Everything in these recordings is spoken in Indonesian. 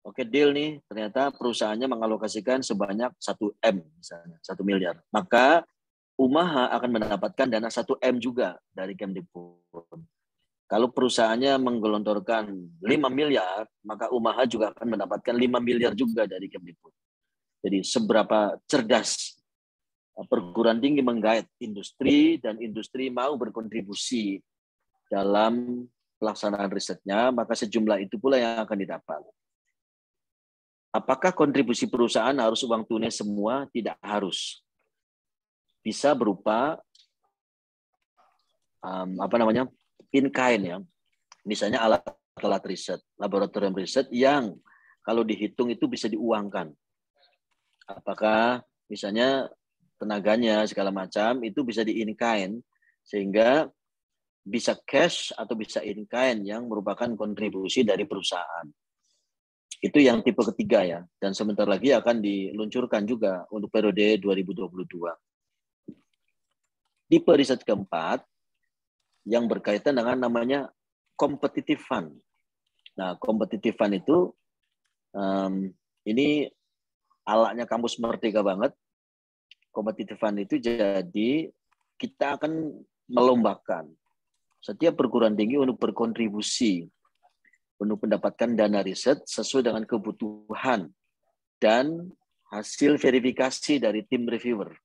Oke, deal nih, ternyata perusahaannya mengalokasikan sebanyak 1 M, misalnya 1 miliar. Maka UMAHA akan mendapatkan dana 1 M juga dari Kemdikbud. Kalau perusahaannya menggelontorkan 5 miliar, maka UMAHA juga akan mendapatkan 5 miliar juga dari Kemdikbud. Jadi seberapa cerdas perguruan tinggi menggait industri dan industri mau berkontribusi dalam pelaksanaan risetnya, maka sejumlah itu pula yang akan didapat. Apakah kontribusi perusahaan harus uang tunai semua? Tidak harus. Bisa berupa in kind ya. Misalnya alat-alat riset, laboratorium riset yang kalau dihitung itu bisa diuangkan. Apakah misalnya tenaganya segala macam itu bisa di in kind sehingga bisa cash atau bisa in kind yang merupakan kontribusi dari perusahaan. Itu yang tipe ketiga ya, dan sebentar lagi akan diluncurkan juga untuk periode 2022. Tipe riset keempat yang berkaitan dengan namanya competitive fund. Nah, competitive fund itu ini alatnya kampus Merdeka banget. Competitive fund itu jadi kita akan melombakan setiap perguruan tinggi untuk berkontribusi untuk mendapatkan dana riset sesuai dengan kebutuhan dan hasil verifikasi dari tim reviewer.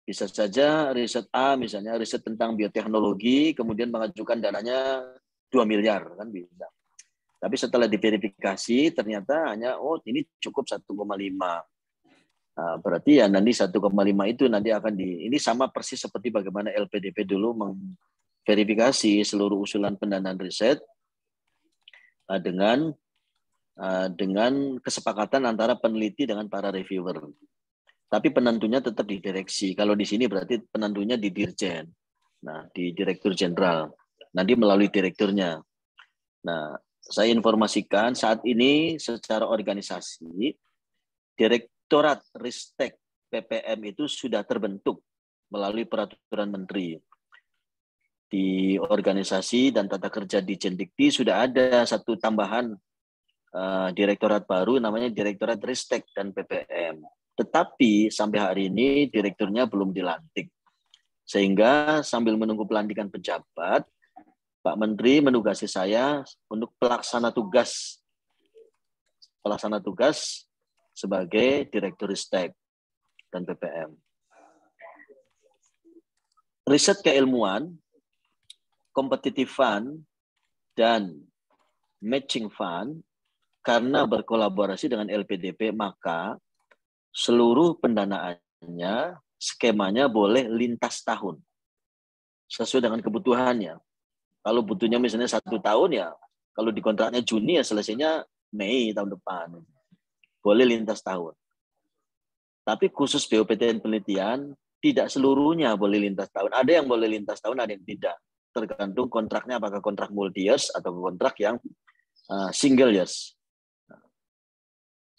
Bisa saja riset A, misalnya riset tentang bioteknologi, kemudian mengajukan dananya 2 miliar, kan bisa. Tapi setelah diverifikasi, ternyata hanya, ini cukup 1,5. Nah, berarti ya nanti 1,5 itu nanti akan ini sama persis seperti bagaimana LPDP dulu memverifikasi seluruh usulan pendanaan riset dengan kesepakatan antara peneliti dengan para reviewer. Tapi penentunya tetap di direksi. Kalau di sini berarti penentunya di Dirjen. Nah, di Direktur Jenderal. Nanti melalui direkturnya. Nah, saya informasikan saat ini secara organisasi, Direktorat Ristek PPM itu sudah terbentuk melalui peraturan menteri. Di organisasi dan tata kerja di Jendikti sudah ada satu tambahan direktorat baru namanya Direktorat Ristek dan PPM. Tetapi sampai hari ini direkturnya belum dilantik. Sehingga sambil menunggu pelantikan pejabat, Pak Menteri menugasi saya untuk pelaksana tugas sebagai Direktur Ristek dan PPM. Riset keilmuan, competitive fund, dan matching fund, karena berkolaborasi dengan LPDP, maka seluruh pendanaannya, skemanya boleh lintas tahun. Sesuai dengan kebutuhannya. Kalau butuhnya misalnya 1 tahun ya, kalau di kontraknya Juni ya selesainya Mei tahun depan. Boleh lintas tahun. Tapi khusus BOPTN penelitian, tidak seluruhnya boleh lintas tahun. Ada yang boleh lintas tahun, ada yang tidak. Tergantung kontraknya apakah kontrak multi years atau kontrak yang single years.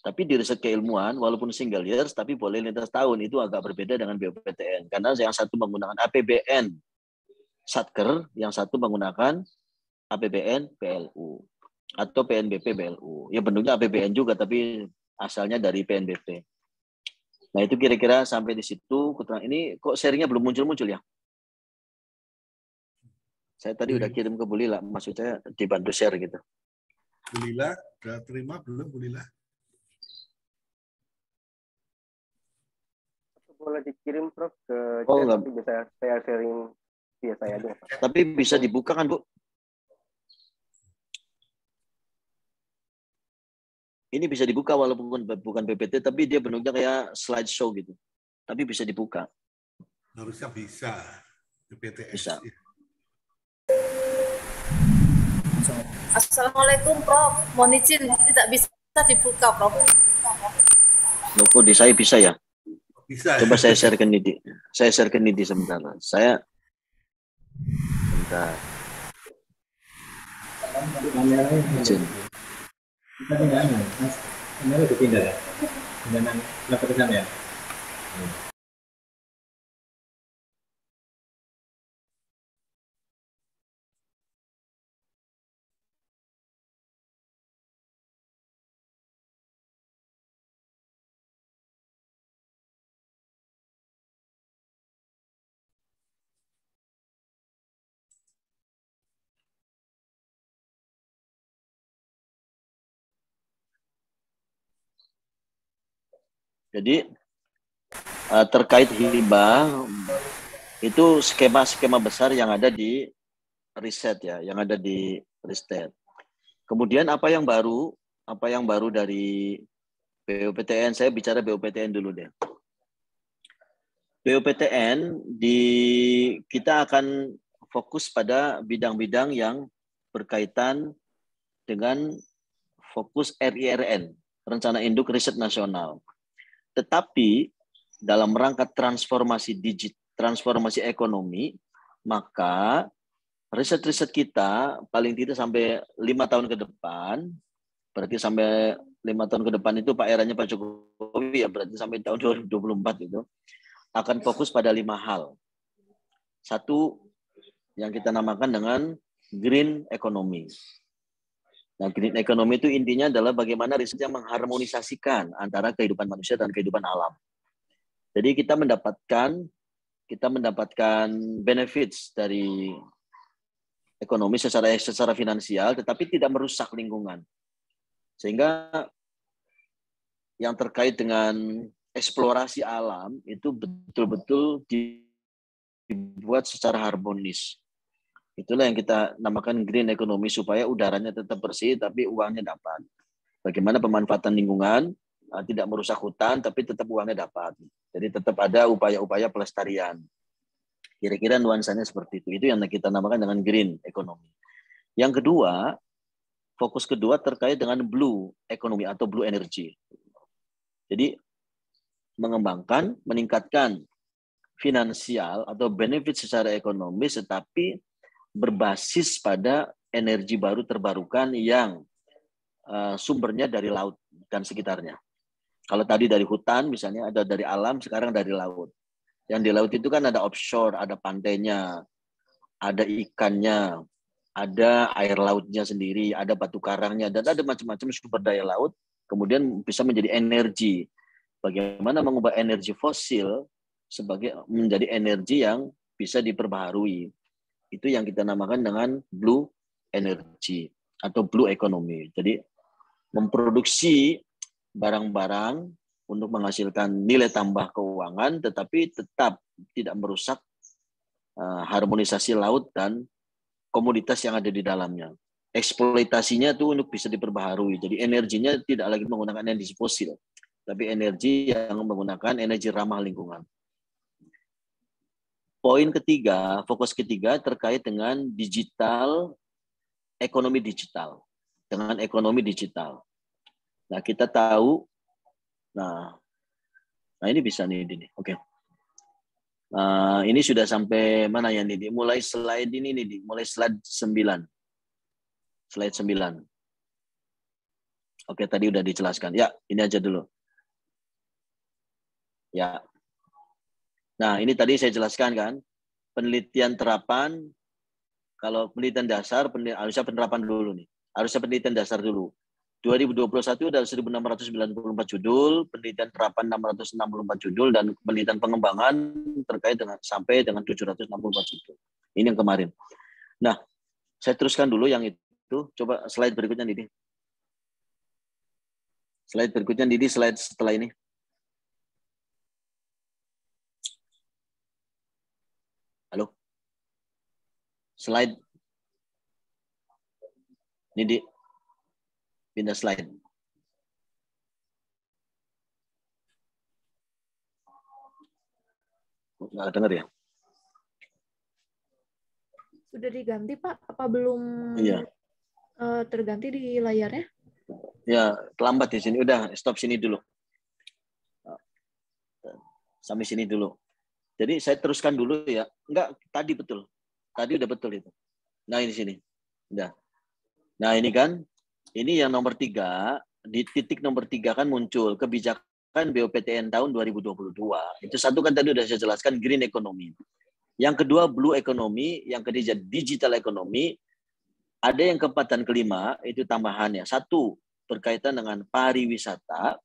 Tapi di riset keilmuan, walaupun single years, tapi boleh lintas tahun. Itu agak berbeda dengan BOPTN. Karena yang satu menggunakan APBN Satker, yang satu menggunakan APBN PLU. Atau PNBP BLU. Ya bentuknya APBN juga, tapi asalnya dari PNBP. Nah itu kira-kira sampai di situ. Ini kok sharingnya belum muncul-muncul ya? Saya tadi udah kirim ke Bu Lila, maksud saya dibantu share gitu. Bu Lila, udah terima belum Bu Lila? Boleh dikirim Prof ke chat, nanti bisa saya sharing via saya aja. Tapi bisa dibuka kan Bu? Ini bisa dibuka walaupun bukan PPT, tapi dia bentuknya kayak slideshow gitu. Tapi bisa dibuka. Harusnya bisa. PPTS. Bisa. Assalamualaikum Prof. Mohon izin tidak bisa dibuka Prof. Loh, di saya bisa ya? Bisa. Coba saya share ke Nidi. Saya share ke Nidi sebentar. Sebentar. Izin. Kita pindahan ya, Mas. Ini udah pindah ya? Pindahan laporan ya? Jadi terkait hibah itu skema-skema besar yang ada di riset ya, yang ada di riset. Kemudian apa yang baru dari BUPTN? Saya bicara BUPTN dulu deh. BUPTN kita akan fokus pada bidang-bidang yang berkaitan dengan fokus RIRN, Rencana Induk Riset Nasional. Tetapi dalam rangka transformasi transformasi ekonomi, maka riset-riset kita paling tidak sampai 5 tahun ke depan, berarti sampai 5 tahun ke depan itu Pak eranya Pak Jokowi ya, berarti sampai tahun 2024 itu akan fokus pada 5 hal. Satu yang kita namakan dengan green economy. Nah, green economy itu intinya adalah bagaimana riset yang mengharmonisasikan antara kehidupan manusia dan kehidupan alam. Jadi kita mendapatkan benefits dari ekonomi secara finansial, tetapi tidak merusak lingkungan. Sehingga yang terkait dengan eksplorasi alam itu betul-betul dibuat secara harmonis. Itulah yang kita namakan green economy, supaya udaranya tetap bersih tapi uangnya dapat. Bagaimana pemanfaatan lingkungan, tidak merusak hutan tapi tetap uangnya dapat. Jadi tetap ada upaya-upaya pelestarian. Kira-kira nuansanya seperti itu. Itu yang kita namakan dengan green economy. Yang kedua, fokus kedua terkait dengan blue economy atau blue energy. Jadi mengembangkan, meningkatkan finansial atau benefit secara ekonomis, tetapi berbasis pada energi baru terbarukan yang sumbernya dari laut dan sekitarnya. Kalau tadi dari hutan misalnya, ada dari alam, sekarang dari laut. Yang di laut itu kan ada offshore, ada pantainya, ada ikannya, ada air lautnya sendiri, ada batu karangnya, dan ada macam-macam sumber daya laut, kemudian bisa menjadi energi. Bagaimana mengubah energi fosil menjadi energi yang bisa diperbaharui. Itu yang kita namakan dengan blue energy atau blue economy. Jadi memproduksi barang-barang untuk menghasilkan nilai tambah keuangan, tetapi tetap tidak merusak harmonisasi laut dan komoditas yang ada di dalamnya. Eksploitasinya itu untuk bisa diperbaharui. Jadi energinya tidak lagi menggunakan energi fosil, tapi energi yang menggunakan energi ramah lingkungan. Poin ketiga, fokus ketiga terkait dengan ekonomi digital. Dengan ekonomi digital. Nah, kita tahu, nah ini bisa nih, oke. Ini sudah sampai mana ya nih? Mulai slide ini nih, mulai slide 9. Slide 9. Oke, tadi udah dijelaskan. Ya, ini aja dulu. Ya. Nah, ini tadi saya jelaskan kan, penelitian terapan, kalau penelitian dasar, harusnya penerapan dulu nih. Harusnya penelitian dasar dulu. 2021 ada 1.694 judul, penelitian terapan 664 judul, dan penelitian pengembangan terkait dengan sampai dengan 764 judul. Ini yang kemarin. Nah, saya teruskan dulu yang itu. Coba slide berikutnya, Didi. Slide berikutnya, Didi, slide setelah ini. Halo? Slide. Didi. Pindah slide. Nggak dengar ya? Sudah diganti, Pak? Apa belum terganti di layarnya? Ya, terlambat di sini. Udah, stop sini dulu. Sampai sini dulu. Jadi saya teruskan dulu ya. Enggak, tadi betul. Tadi udah betul itu. Nah, ini sini. Udah. Nah, ini kan. Ini yang nomor 3. Di titik nomor 3 kan muncul kebijakan BUPTN tahun 2022. Itu satu kan tadi udah saya jelaskan, green economy. Yang kedua, blue economy. Yang ketiga, digital economy. Ada yang keempat dan kelima, itu tambahannya. 1, berkaitan dengan pariwisata.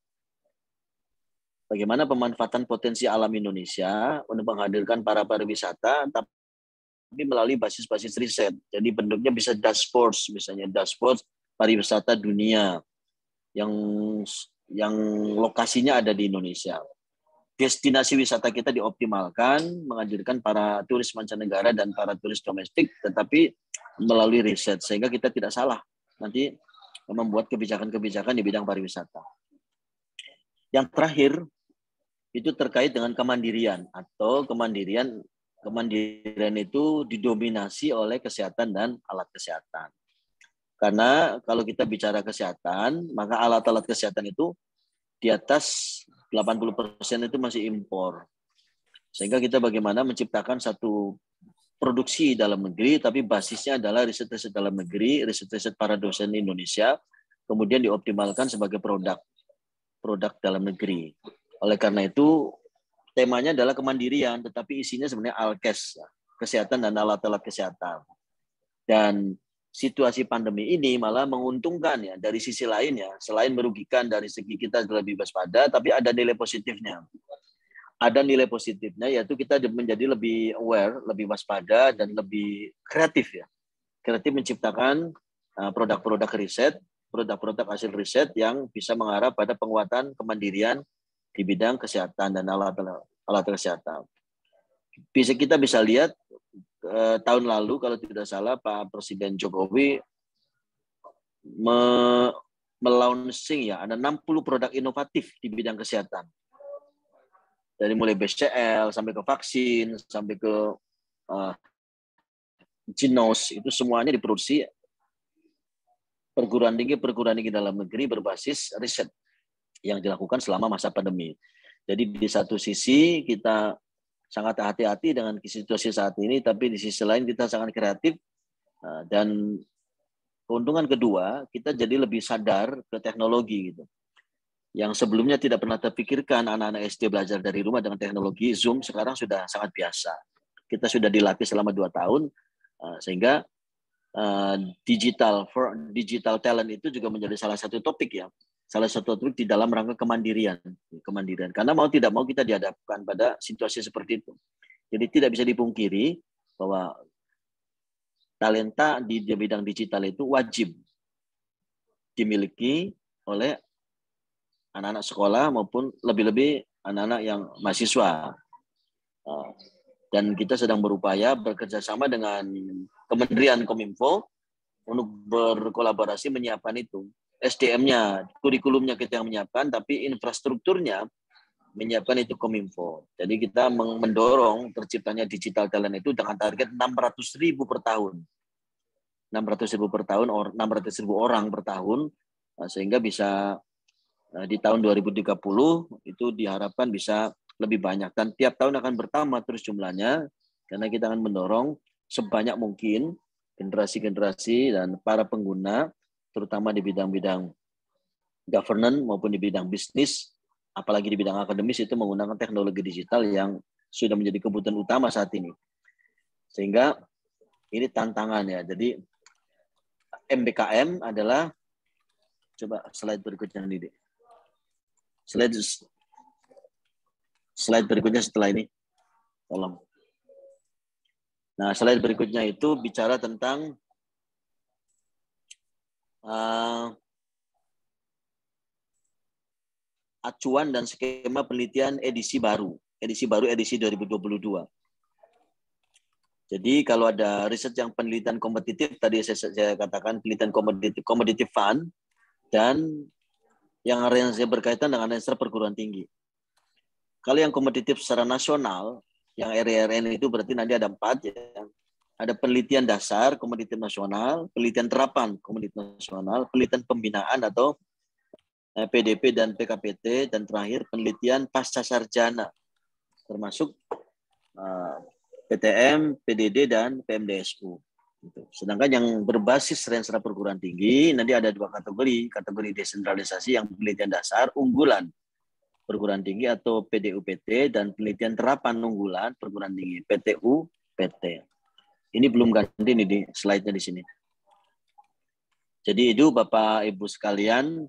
Bagaimana pemanfaatan potensi alam Indonesia untuk menghadirkan para pariwisata, tapi melalui basis-basis riset. Jadi bentuknya bisa dashboards, misalnya dashboard pariwisata dunia yang yang lokasinya ada di Indonesia. Destinasi wisata kita dioptimalkan, menghadirkan para turis mancanegara dan para turis domestik, tetapi melalui riset, sehingga kita tidak salah nanti membuat kebijakan-kebijakan di bidang pariwisata. Yang terakhir, itu terkait dengan kemandirian, atau kemandirian itu didominasi oleh kesehatan dan alat kesehatan. Karena kalau kita bicara kesehatan, maka alat-alat kesehatan itu di atas 80% itu masih impor. Sehingga kita bagaimana menciptakan satu produksi dalam negeri, tapi basisnya adalah riset-riset dalam negeri, riset-riset para dosen Indonesia, kemudian dioptimalkan sebagai produk dalam negeri. Oleh karena itu, temanya adalah kemandirian, tetapi isinya sebenarnya alkes, kesehatan dan alat-alat kesehatan. Dan situasi pandemi ini malah menguntungkan ya dari sisi lain ya, selain merugikan dari segi kita lebih waspada, tapi ada nilai positifnya. Ada nilai positifnya yaitu kita menjadi lebih aware, lebih waspada dan lebih kreatif ya. Kreatif menciptakan produk-produk riset, produk-produk hasil riset yang bisa mengarah pada penguatan kemandirian di bidang kesehatan dan alat kesehatan. Kita bisa lihat tahun lalu kalau tidak salah Pak Presiden Jokowi melaunching ya ada 60 produk inovatif di bidang kesehatan. Dari mulai BCL sampai ke vaksin sampai ke Genos, itu semuanya diproduksi perguruan tinggi dalam negeri berbasis riset yang dilakukan selama masa pandemi. Jadi di satu sisi kita sangat hati-hati dengan situasi saat ini, tapi di sisi lain kita sangat kreatif. Dan keuntungan kedua, kita jadi lebih sadar ke teknologi gitu. Yang sebelumnya tidak pernah terpikirkan anak-anak SD belajar dari rumah dengan teknologi Zoom, sekarang sudah sangat biasa. Kita sudah dilatih selama 2 tahun, sehingga digital talent itu juga menjadi salah satu topik ya. Salah satu topik di dalam rangka kemandirian. Karena mau tidak mau kita dihadapkan pada situasi seperti itu. Jadi tidak bisa dipungkiri bahwa talenta di bidang digital itu wajib dimiliki oleh anak-anak sekolah maupun lebih-lebih anak-anak yang mahasiswa. Dan kita sedang berupaya bekerja sama dengan Kementerian Kominfo untuk berkolaborasi menyiapkan itu. SDM-nya, kurikulumnya kita yang menyiapkan, tapi infrastrukturnya menyiapkan itu Kominfo. Jadi kita mendorong terciptanya digital talent itu dengan target 600.000 per tahun. 600.000 per tahun, 600.000 orang per tahun, sehingga bisa di tahun 2030 itu diharapkan bisa lebih banyak. Dan tiap tahun akan bertambah terus jumlahnya, karena kita akan mendorong sebanyak mungkin generasi-generasi dan para pengguna, terutama di bidang-bidang governance maupun di bidang bisnis, apalagi di bidang akademis itu menggunakan teknologi digital yang sudah menjadi kebutuhan utama saat ini. Sehingga ini tantangan ya. Jadi MBKM adalah, coba slide berikutnya nih. Slide berikutnya setelah ini. Tolong. Nah, slide berikutnya itu bicara tentang acuan dan skema penelitian edisi baru edisi 2022. Jadi kalau ada riset yang penelitian kompetitif, tadi saya katakan penelitian kompetitif fund, dan yang berkaitan dengan register perguruan tinggi. Kalau yang kompetitif secara nasional, yang RRN itu berarti nanti ada 4 ya. Ada penelitian dasar kompetitif nasional, penelitian terapan kompetitif nasional, penelitian pembinaan atau PDP dan PKPT, dan terakhir penelitian pasca sarjana, termasuk PTM, PDD, dan PMDSU. Sedangkan yang berbasis rencana perguruan tinggi, nanti ada 2 kategori desentralisasi yang penelitian dasar unggulan perguruan tinggi atau PDUPT, dan penelitian terapan unggulan perguruan tinggi PTU-PT. Ini belum ganti nih di slide-nya di sini. Jadi itu Bapak Ibu sekalian,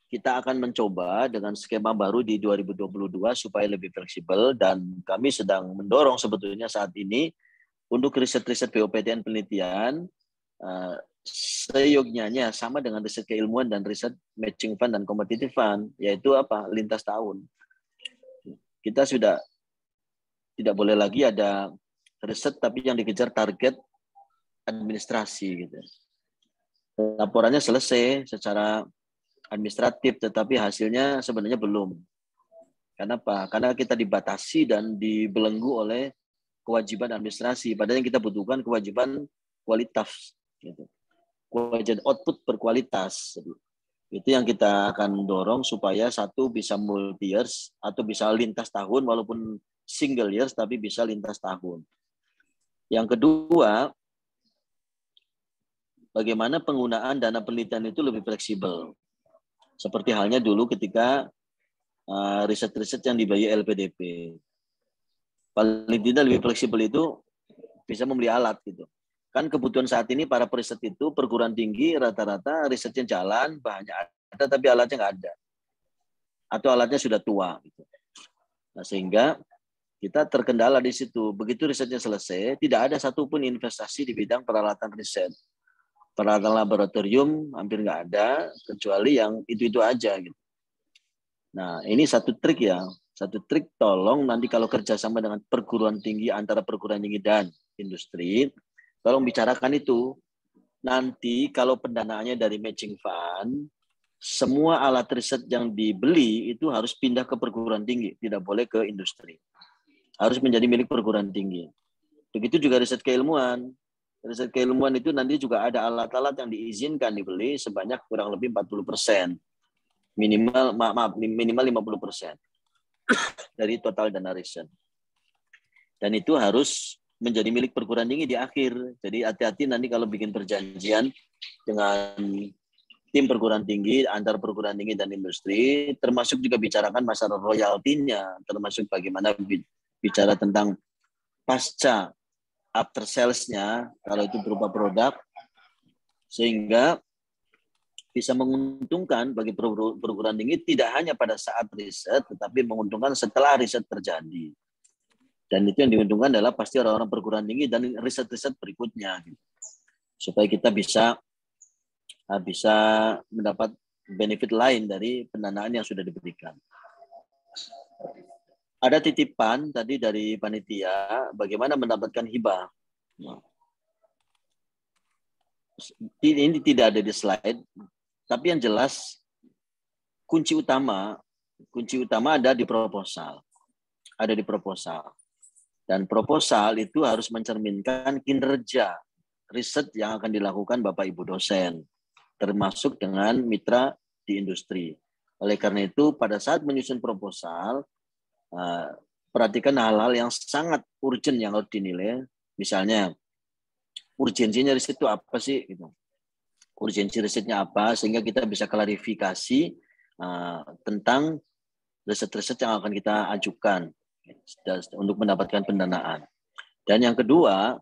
kita akan mencoba dengan skema baru di 2022 supaya lebih fleksibel, dan kami sedang mendorong sebetulnya saat ini untuk riset-riset BOPTN penelitian seyogyanya sama dengan riset keilmuan dan riset matching fund dan competitive fund, yaitu apa? Lintas tahun. Kita sudah tidak boleh lagi ada riset tapi yang dikejar target administrasi gitu. Laporannya selesai secara administratif, tetapi hasilnya sebenarnya belum. Kenapa? Karena kita dibatasi dan dibelenggu oleh kewajiban administrasi. Padahal yang kita butuhkan kewajiban kualitas. Gitu. Kewajiban output berkualitas. Itu yang kita akan dorong supaya satu bisa multi years atau bisa lintas tahun walaupun single years tapi bisa lintas tahun. Yang kedua, bagaimana penggunaan dana penelitian itu lebih fleksibel. Seperti halnya dulu ketika riset-riset yang dibayar LPDP. Paling tidak lebih fleksibel itu bisa membeli alat gitu. Kan kebutuhan saat ini para periset itu perguruan tinggi rata-rata risetnya jalan, bahannya ada tapi alatnya nggak ada. Atau alatnya sudah tua gitu. Nah, sehingga kita terkendala di situ. Begitu risetnya selesai, tidak ada satupun investasi di bidang peralatan riset. Peralatan laboratorium hampir nggak ada, kecuali yang itu-itu aja gitu. Nah, ini satu trik ya. Satu trik, tolong nanti kalau kerjasama dengan perguruan tinggi, antara perguruan tinggi dan industri, tolong bicarakan itu. Nanti kalau pendanaannya dari matching fund, semua alat riset yang dibeli itu harus pindah ke perguruan tinggi, tidak boleh ke industri. Harus menjadi milik perguruan tinggi. Begitu juga riset keilmuan. Riset keilmuan itu nanti juga ada alat-alat yang diizinkan dibeli sebanyak kurang lebih 40%. Minimal 50% dari total dana riset. Dan itu harus menjadi milik perguruan tinggi di akhir. Jadi hati-hati nanti kalau bikin perjanjian dengan tim perguruan tinggi, antar perguruan tinggi dan industri, termasuk juga bicarakan masalah royaltinya, termasuk bagaimana bicara tentang pasca after sales-nya, kalau itu berupa produk, sehingga bisa menguntungkan bagi perguruan tinggi tidak hanya pada saat riset, tetapi menguntungkan setelah riset terjadi. Dan itu yang diuntungkan adalah pasti orang-orang perguruan tinggi dan riset-riset berikutnya. Supaya kita bisa mendapat benefit lain dari pendanaan yang sudah diberikan. Ada titipan tadi dari panitia, bagaimana mendapatkan hibah. Ini tidak ada di slide, tapi yang jelas kunci utama ada di proposal. Ada di proposal. Dan proposal itu harus mencerminkan kinerja riset yang akan dilakukan Bapak Ibu dosen, termasuk dengan mitra di industri. Oleh karena itu, pada saat menyusun proposal, perhatikan hal-hal yang sangat urgent yang harus dinilai. Misalnya, urgensinya riset itu apa sih? Gitu. Urgensi risetnya apa, sehingga kita bisa klarifikasi tentang riset-riset yang akan kita ajukan untuk mendapatkan pendanaan. Dan yang kedua,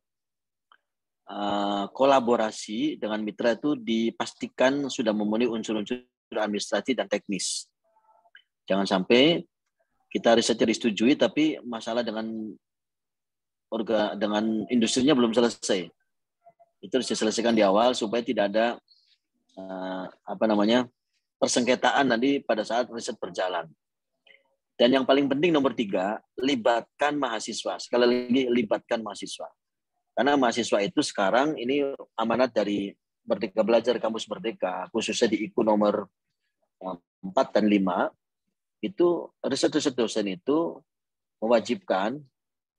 kolaborasi dengan mitra itu dipastikan sudah memenuhi unsur-unsur administratif dan teknis. Jangan sampai kita risetnya disetujui, tapi masalah dengan industrinya belum selesai. Itu harus diselesaikan di awal supaya tidak ada persengketaan nanti pada saat riset berjalan. Dan yang paling penting nomor 3, libatkan mahasiswa. Sekali lagi, libatkan mahasiswa. Karena mahasiswa itu sekarang ini amanat dari Merdeka Belajar Kampus Merdeka, khususnya di IKU nomor 4 dan 5, itu riset-riset dosen itu mewajibkan,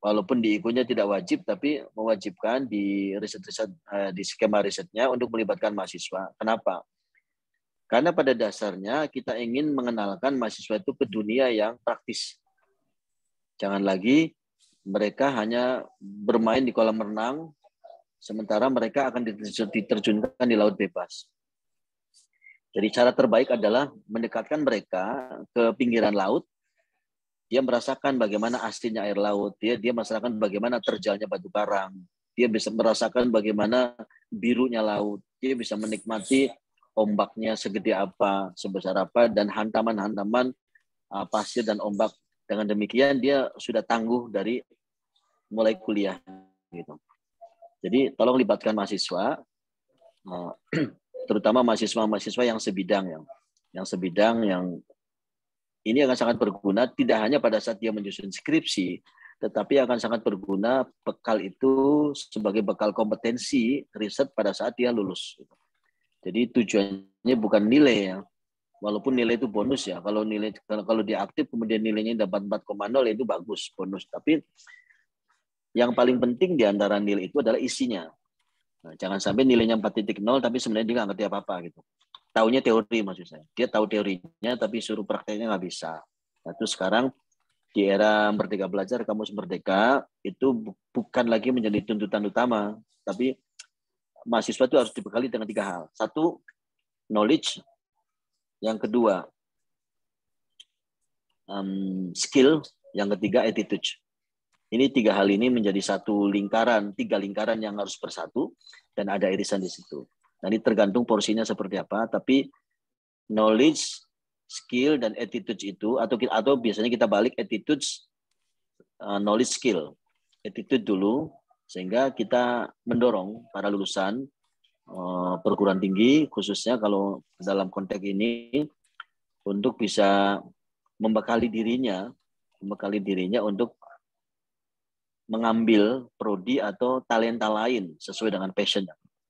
walaupun di IKU-nya tidak wajib, tapi mewajibkan di riset-riset di skema risetnya untuk melibatkan mahasiswa. Kenapa? Karena pada dasarnya kita ingin mengenalkan mahasiswa itu ke dunia yang praktis. Jangan lagi mereka hanya bermain di kolam renang, sementara mereka akan diterjunkan di laut bebas. Jadi cara terbaik adalah mendekatkan mereka ke pinggiran laut. Dia merasakan bagaimana aslinya air laut. Dia merasakan bagaimana terjalnya batu karang. Dia bisa merasakan bagaimana birunya laut. Dia bisa menikmati ombaknya segede apa, sebesar apa, dan hantaman-hantaman pasir dan ombak. Dengan demikian dia sudah tangguh dari mulai kuliah. Gitu. Jadi tolong libatkan mahasiswa. terutama mahasiswa-mahasiswa yang sebidang yang ini akan sangat berguna tidak hanya pada saat dia menyusun skripsi, tetapi akan sangat berguna bekal itu sebagai bekal kompetensi riset pada saat dia lulus. Jadi tujuannya bukan nilai ya, walaupun nilai itu bonus ya. Kalau dia aktif kemudian nilainya dapat 4,0 itu bagus bonus. Tapi yang paling penting di antara nilai itu adalah isinya. Nah, jangan sampai nilainya 4,0 tapi sebenarnya dia nggak ngerti apa-apa gitu. Taunya teori maksud saya. Dia tahu teorinya tapi suruh prakteknya nggak bisa. Nah, terus sekarang di era Merdeka Belajar, Kamus Merdeka itu bukan lagi menjadi tuntutan utama, tapi mahasiswa itu harus dibekali dengan 3 hal. 1, knowledge. Yang kedua, skill. Yang ketiga, attitude. Ini 3 hal ini menjadi 3 lingkaran yang harus bersatu dan ada irisan di situ. Nah, ini tergantung porsinya seperti apa, tapi knowledge, skill, dan attitude itu, atau biasanya kita balik attitude, knowledge, skill. Attitude dulu, sehingga kita mendorong para lulusan perguruan tinggi, khususnya kalau dalam konteks ini, untuk bisa membekali dirinya untuk mengambil prodi atau talenta lain sesuai dengan passion.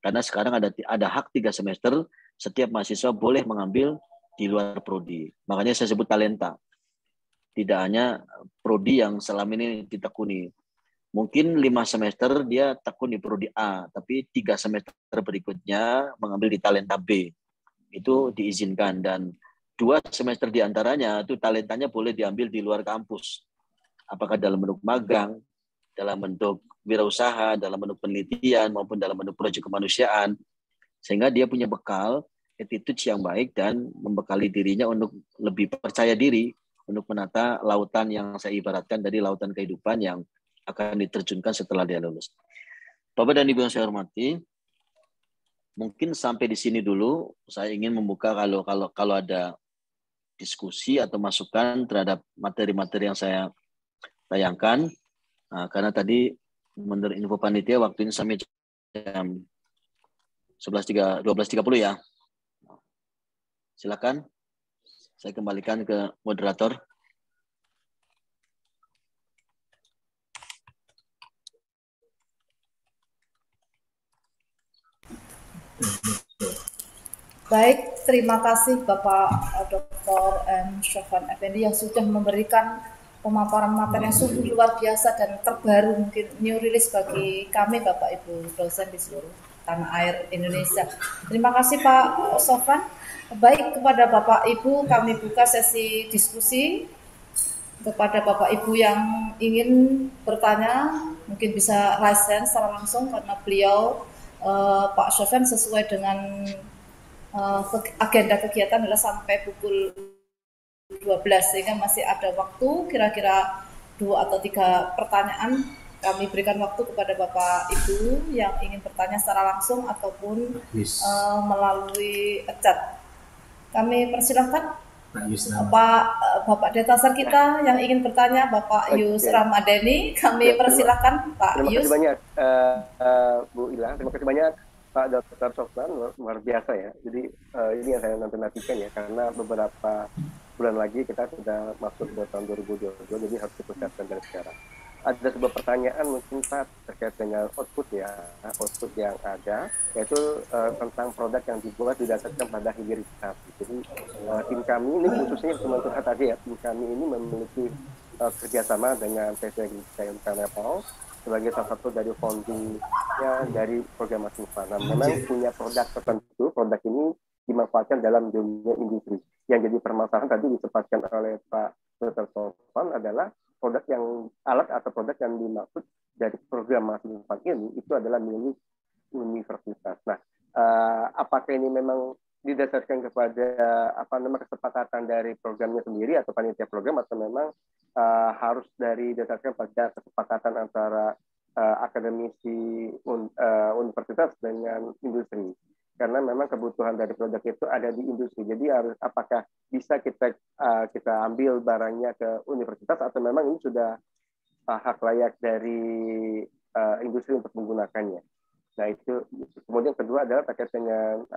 Karena sekarang ada hak 3 semester, setiap mahasiswa boleh mengambil di luar prodi. Makanya saya sebut talenta. Tidak hanya prodi yang selama ini ditekuni. Mungkin 5 semester dia tekun di prodi A, tapi 3 semester berikutnya mengambil di talenta B. Itu diizinkan, dan 2 semester diantaranya itu talentanya boleh diambil di luar kampus. Apakah dalam bentuk magang, dalam bentuk wirausaha, dalam bentuk penelitian, maupun dalam bentuk proyek kemanusiaan. Sehingga dia punya bekal, attitude yang baik, dan membekali dirinya untuk lebih percaya diri untuk menata lautan yang saya ibaratkan dari lautan kehidupan yang akan diterjunkan setelah dia lulus. Bapak dan Ibu yang saya hormati, mungkin sampai di sini dulu. Saya ingin membuka kalau ada diskusi atau masukan terhadap materi-materi yang saya tayangkan. Nah, karena tadi menurut info panitia waktunya sampai jam 12.30 ya. Silakan. Saya kembalikan ke moderator. Baik, terima kasih Bapak Dr. M. Sofwan Effendi yang sudah memberikan pemaparan materi yang sungguh luar biasa dan terbaru, mungkin new release bagi kami Bapak Ibu dosen di seluruh tanah air Indonesia. Terima kasih Pak Sofwan. Baik, kepada Bapak Ibu kami buka sesi diskusi. Kepada Bapak Ibu yang ingin bertanya mungkin bisa raise hand secara langsung, karena beliau Pak Sofwan sesuai dengan agenda kegiatan adalah sampai pukul 12, sehingga masih ada waktu kira-kira 2 atau 3 pertanyaan. Kami berikan waktu kepada Bapak Ibu yang ingin bertanya secara langsung ataupun melalui chat. Kami persilahkan Bapak Detasar kita yang ingin bertanya, Bapak Yus Ramadhani. Kami persilahkan Pak Yus. Terima kasih banyak Bu Ila, terima kasih banyak Pak Dr. Sofwan, luar biasa ya. Jadi ini yang saya nantikan ya, karena beberapa bulan lagi kita sudah masuk ke tahun 2022, jadi harus dipersiapkan dari sekarang. Ada sebuah pertanyaan mungkin Pak terkait dengan output yang ada, yaitu tentang produk yang dibuat didasarkan pada hilirisasi. Jadi tim kami ini khususnya teman curhat aja ya, tim kami ini memiliki kerjasama dengan PT KMK Nepal sebagai salah satu dari foundingnya dari program Mas Mufa. Nah, memang punya produk tertentu, produk ini dimanfaatkan dalam dunia industri. Yang jadi permasalahan tadi disebutkan oleh Pak Dr. Sofwan adalah produk yang alat atau produk yang dimaksud dari program Mas Mufa ini itu adalah milik universitas. Nah, apakah ini memang didasarkan kepada kesepakatan dari programnya sendiri atau panitia program, atau memang harus didasarkan pada kesepakatan antara akademisi universitas dengan industri? Karena memang kebutuhan dari produk itu ada di industri. Jadi apakah bisa kita ambil barangnya ke universitas, atau memang ini sudah hak layak dari industri untuk menggunakannya? Nah itu kemudian kedua adalah terkait dengan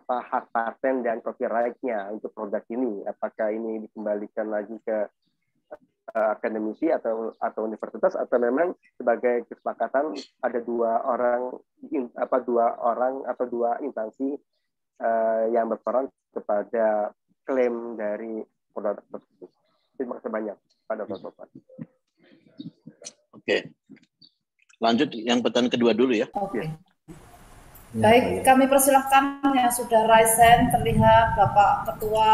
hak paten dan copyright-nya untuk produk ini. Apakah ini dikembalikan lagi ke akademisi atau universitas, atau memang sebagai kesepakatan ada dua instansi yang berperan kepada klaim dari produk tersebut. Terima kasih banyak Pak Dr. Sofwan. Oke. Lanjut yang pertanyaan kedua dulu ya. Oke. Baik, kami persilahkan yang sudah raise hand, terlihat Bapak Ketua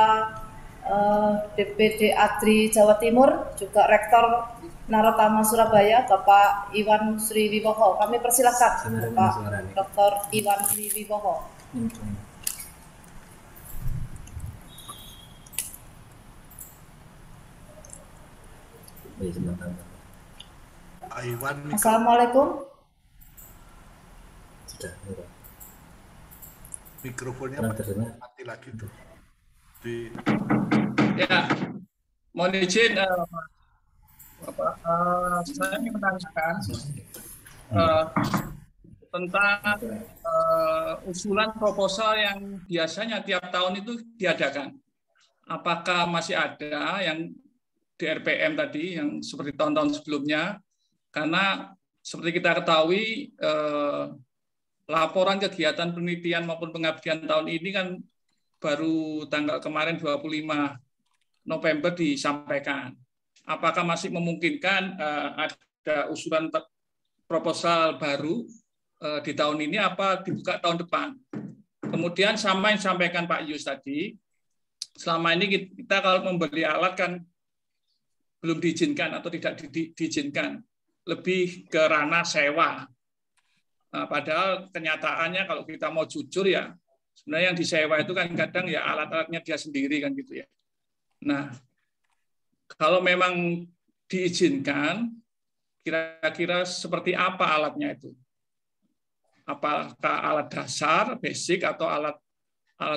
DPD ADRI Jawa Timur, juga Rektor Narotama Surabaya, Bapak Iwan Sri Wibowo. Kami persilahkan Bapak Dr. Iwan Sri Wibowo. Assalamualaikum. Sudah. Mikrofonnya mati lagi tuh. Ya, mohon izin, saya ingin menanyakan tentang usulan proposal yang biasanya tiap tahun itu diadakan. Apakah masih ada yang di RPM tadi yang seperti tahun-tahun sebelumnya? Karena seperti kita ketahui, laporan kegiatan penelitian maupun pengabdian tahun ini kan baru tanggal kemarin 25 November disampaikan. Apakah masih memungkinkan ada usulan proposal baru di tahun ini, apa dibuka tahun depan? Kemudian sama yang disampaikan Pak Yus tadi, selama ini kita kalau membeli alat kan belum diizinkan atau tidak diizinkan, lebih ke ranah sewa. Nah, padahal kenyataannya kalau kita mau jujur ya, sebenarnya yang disewa itu kan kadang ya alat-alatnya dia sendiri kan gitu ya. Nah, kalau memang diizinkan, kira-kira seperti apa alatnya itu? Apakah alat dasar, basic, atau alat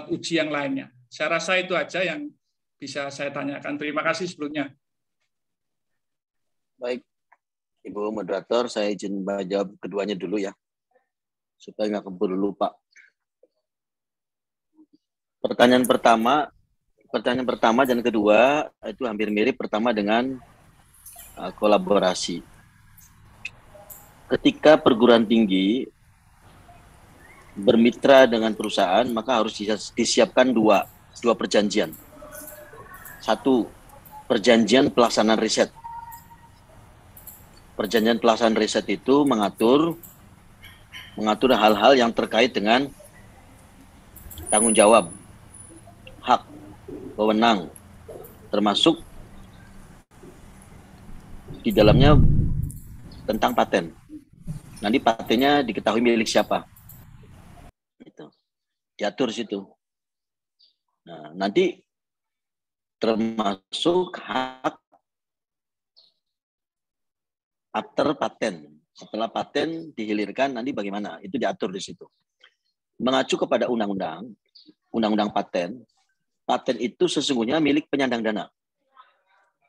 uji yang lainnya? Saya rasa itu aja yang bisa saya tanyakan. Terima kasih sebelumnya. Baik, Ibu Moderator, saya izin jawab keduanya dulu ya, supaya nggak keburu lupa. Pertanyaan pertama dan kedua itu hampir mirip. Pertama dengan kolaborasi. Ketika perguruan tinggi bermitra dengan perusahaan, maka harus disiapkan dua perjanjian. Satu, perjanjian pelaksanaan riset. Perjanjian pelaksanaan riset itu mengatur hal-hal yang terkait dengan tanggung jawab, hak, wewenang, termasuk di dalamnya tentang paten. Nanti patennya diketahui milik siapa. Itu diatur situ. Nah, nanti termasuk hak after paten. Setelah paten dihilirkan nanti bagaimana? Itu diatur di situ. Mengacu kepada undang-undang paten, paten itu sesungguhnya milik penyandang dana.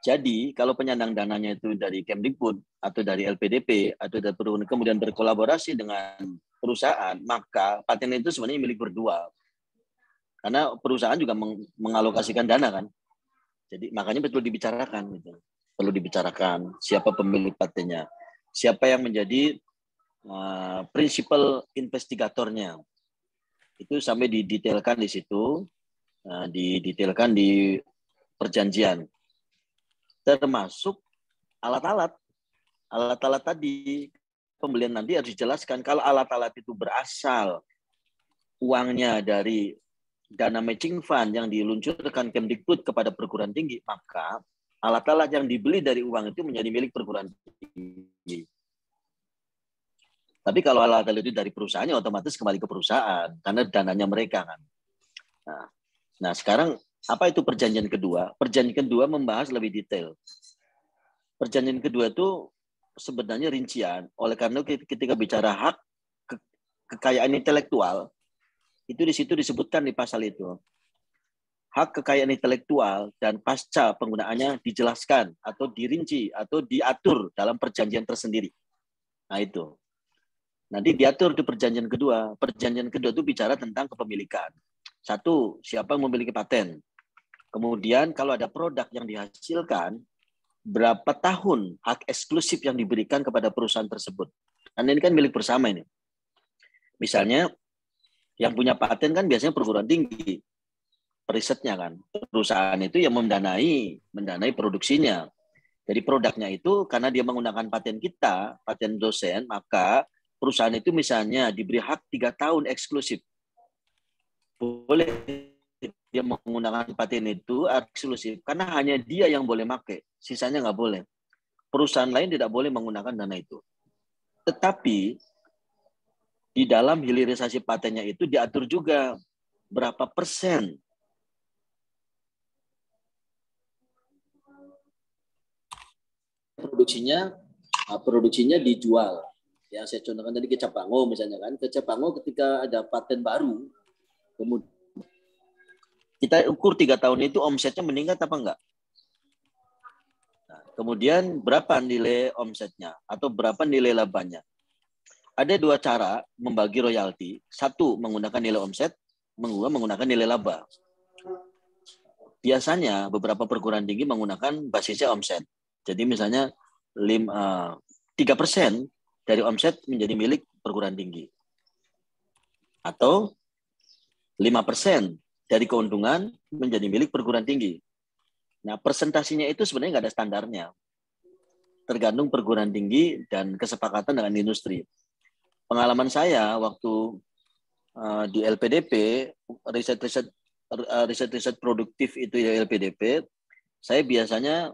Jadi kalau penyandang dananya itu dari Kemdikbud atau dari LPDP atau dari perhubungan kemudian berkolaborasi dengan perusahaan, maka paten itu sebenarnya milik berdua. Karena perusahaan juga mengalokasikan dana kan. Jadi makanya betul dibicarakan gitu. Perlu dibicarakan siapa pemilik patennya, siapa yang menjadi prinsipal investigatornya. Itu sampai didetailkan di situ, didetailkan di perjanjian. Termasuk alat-alat tadi, pembelian nanti harus dijelaskan. Kalau alat-alat itu berasal uangnya dari dana matching fund yang diluncurkan Kemdikbud kepada perguruan tinggi, maka alat-alat yang dibeli dari uang itu menjadi milik perguruan tinggi. Tapi kalau alat-alat itu dari perusahaannya otomatis kembali ke perusahaan karena dananya mereka kan. Nah sekarang apa itu perjanjian kedua? Perjanjian kedua membahas lebih detail. Perjanjian kedua itu sebenarnya rincian. Oleh karena ketika bicara hak kekayaan intelektual, itu di situ disebutkan di pasal itu. Hak kekayaan intelektual dan pasca penggunaannya dijelaskan atau dirinci atau diatur dalam perjanjian tersendiri. Nah itu. Nanti diatur di perjanjian kedua. Perjanjian kedua itu bicara tentang kepemilikan. Satu, siapa yang memiliki paten. Kemudian kalau ada produk yang dihasilkan, berapa tahun hak eksklusif yang diberikan kepada perusahaan tersebut. Karena ini kan milik bersama ini. Misalnya, yang punya paten kan biasanya perguruan tinggi. Perisetnya kan. Perusahaan itu yang mendanai produksinya. Jadi produknya itu karena dia menggunakan paten kita, paten dosen, maka perusahaan itu misalnya diberi hak 3 tahun eksklusif. Boleh dia menggunakan paten itu eksklusif karena hanya dia yang boleh pakai, sisanya nggak boleh. Perusahaan lain tidak boleh menggunakan dana itu. Tetapi di dalam hilirisasi patennya itu diatur juga berapa persen produksinya dijual. Ya, saya contohkan tadi ke Capango misalnya kan. Ke Capango ketika ada paten baru, kemudian kita ukur 3 tahun itu omsetnya meningkat apa enggak? Nah, kemudian berapa nilai omsetnya atau berapa nilai labanya? Ada 2 cara membagi royalti. Satu menggunakan nilai omset, menggunakan nilai laba. Biasanya beberapa perguruan tinggi menggunakan basisnya omset. Jadi misalnya 3% dari omset menjadi milik perguruan tinggi. Atau 5% dari keuntungan menjadi milik perguruan tinggi. Nah, persentasinya itu sebenarnya nggak ada standarnya. Tergantung perguruan tinggi dan kesepakatan dengan industri. Pengalaman saya waktu di LPDP, riset produktif itu ya LPDP, saya biasanya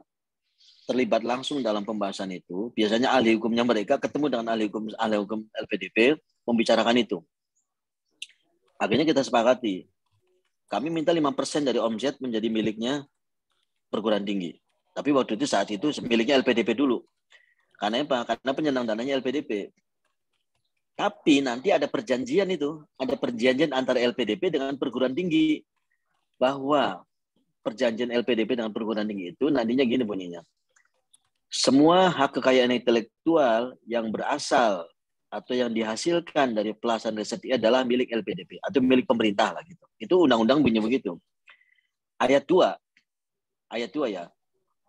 terlibat langsung dalam pembahasan itu. Biasanya ahli hukumnya mereka ketemu dengan ahli hukum LPDP membicarakan itu. Akhirnya kita sepakati. Kami minta 5% dari omset menjadi miliknya perguruan tinggi. Tapi waktu itu saat itu miliknya LPDP dulu. Karena apa? Karena penyandang dananya LPDP. Tapi nanti ada perjanjian itu. Ada perjanjian antara LPDP dengan perguruan tinggi. Bahwa perjanjian LPDP dengan perguruan tinggi itu nantinya gini bunyinya. Semua hak kekayaan intelektual yang berasal atau yang dihasilkan dari pelaksanaan riset adalah milik LPDP atau milik pemerintah lah gitu. Itu undang-undang bunyi begitu. Ayat 2 ya.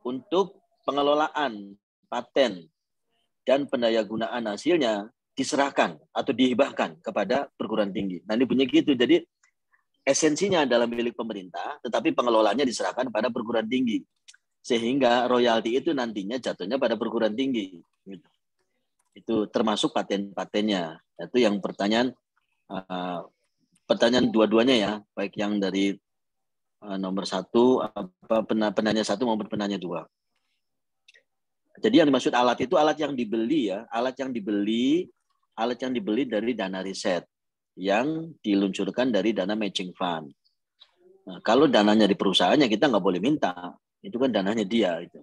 Untuk pengelolaan paten dan pendayagunaan hasilnya diserahkan atau dihibahkan kepada perguruan tinggi. Nah, ini bunyi gitu. Jadi esensinya adalah milik pemerintah, tetapi pengelolaannya diserahkan pada perguruan tinggi. Sehingga royalti itu nantinya jatuhnya pada perguruan tinggi. Gitu. Itu termasuk paten-patennya. Itu yang pertanyaan dua-duanya ya, baik yang dari nomor 1, penanya 1 maupun penanya 2. Jadi yang dimaksud alat itu alat yang dibeli ya, alat yang dibeli dari dana riset yang diluncurkan dari dana matching fund. Nah, kalau dananya di perusahaannya kita nggak boleh minta. Itu kan dananya dia. Itu.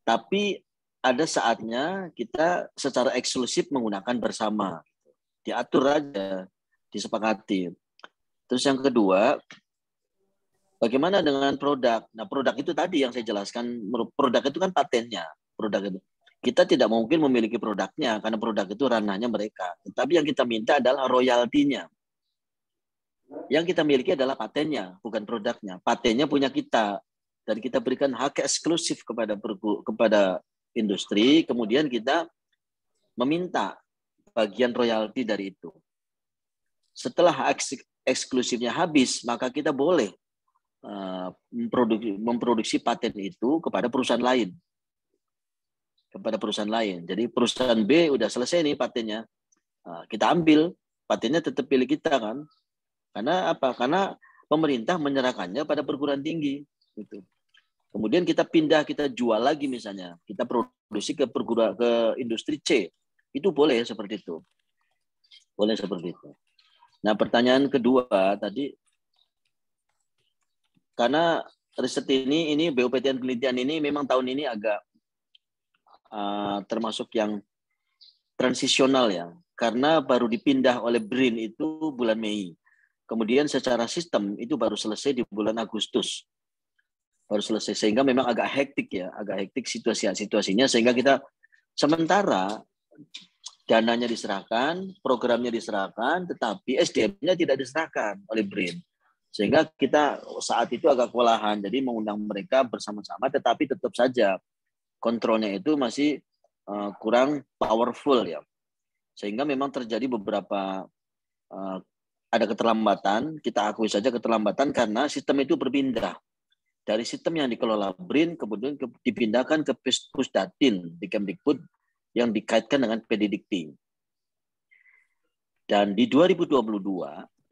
Tapi ada saatnya kita secara eksklusif menggunakan bersama. Diatur aja, disepakati. Terus yang kedua, bagaimana dengan produk? Nah, produk itu tadi yang saya jelaskan, produk itu kan patennya. Produk itu. Kita tidak mungkin memiliki produknya, karena produk itu ranahnya mereka. Tapi yang kita minta adalah royaltinya. Yang kita miliki adalah patennya, bukan produknya. Patennya punya kita. Dan kita berikan hak eksklusif kepada industri, kemudian kita meminta bagian royalti dari itu. Setelah hak eksklusifnya habis, maka kita boleh memproduksi paten itu kepada perusahaan lain. Jadi perusahaan B udah selesai nih patennya, kita ambil, patennya tetap pilih kita kan. Karena apa? Karena pemerintah menyerahkannya pada perguruan tinggi. Gitu. Kemudian kita pindah, kita jual lagi misalnya, kita produksi ke industri C, itu boleh seperti itu, boleh seperti itu. Nah pertanyaan kedua tadi, karena riset ini BUPTN penelitian ini memang tahun ini agak termasuk yang transisional ya, karena baru dipindah oleh BRIN itu bulan Mei, kemudian secara sistem itu baru selesai di bulan Agustus. Baru selesai, sehingga memang agak hektik situasinya, sehingga kita sementara dananya diserahkan, programnya diserahkan, tetapi SDM-nya tidak diserahkan oleh BRIN. Sehingga kita saat itu agak kewalahan, jadi mengundang mereka bersama-sama, tetapi tetap saja kontrolnya itu masih kurang powerful ya. Sehingga memang terjadi beberapa ada keterlambatan, kita akui saja keterlambatan karena sistem itu berpindah. Dari sistem yang dikelola BRIN kemudian dipindahkan ke Pusdatin di Kemdikbud yang dikaitkan dengan PDDikti. Dan di 2022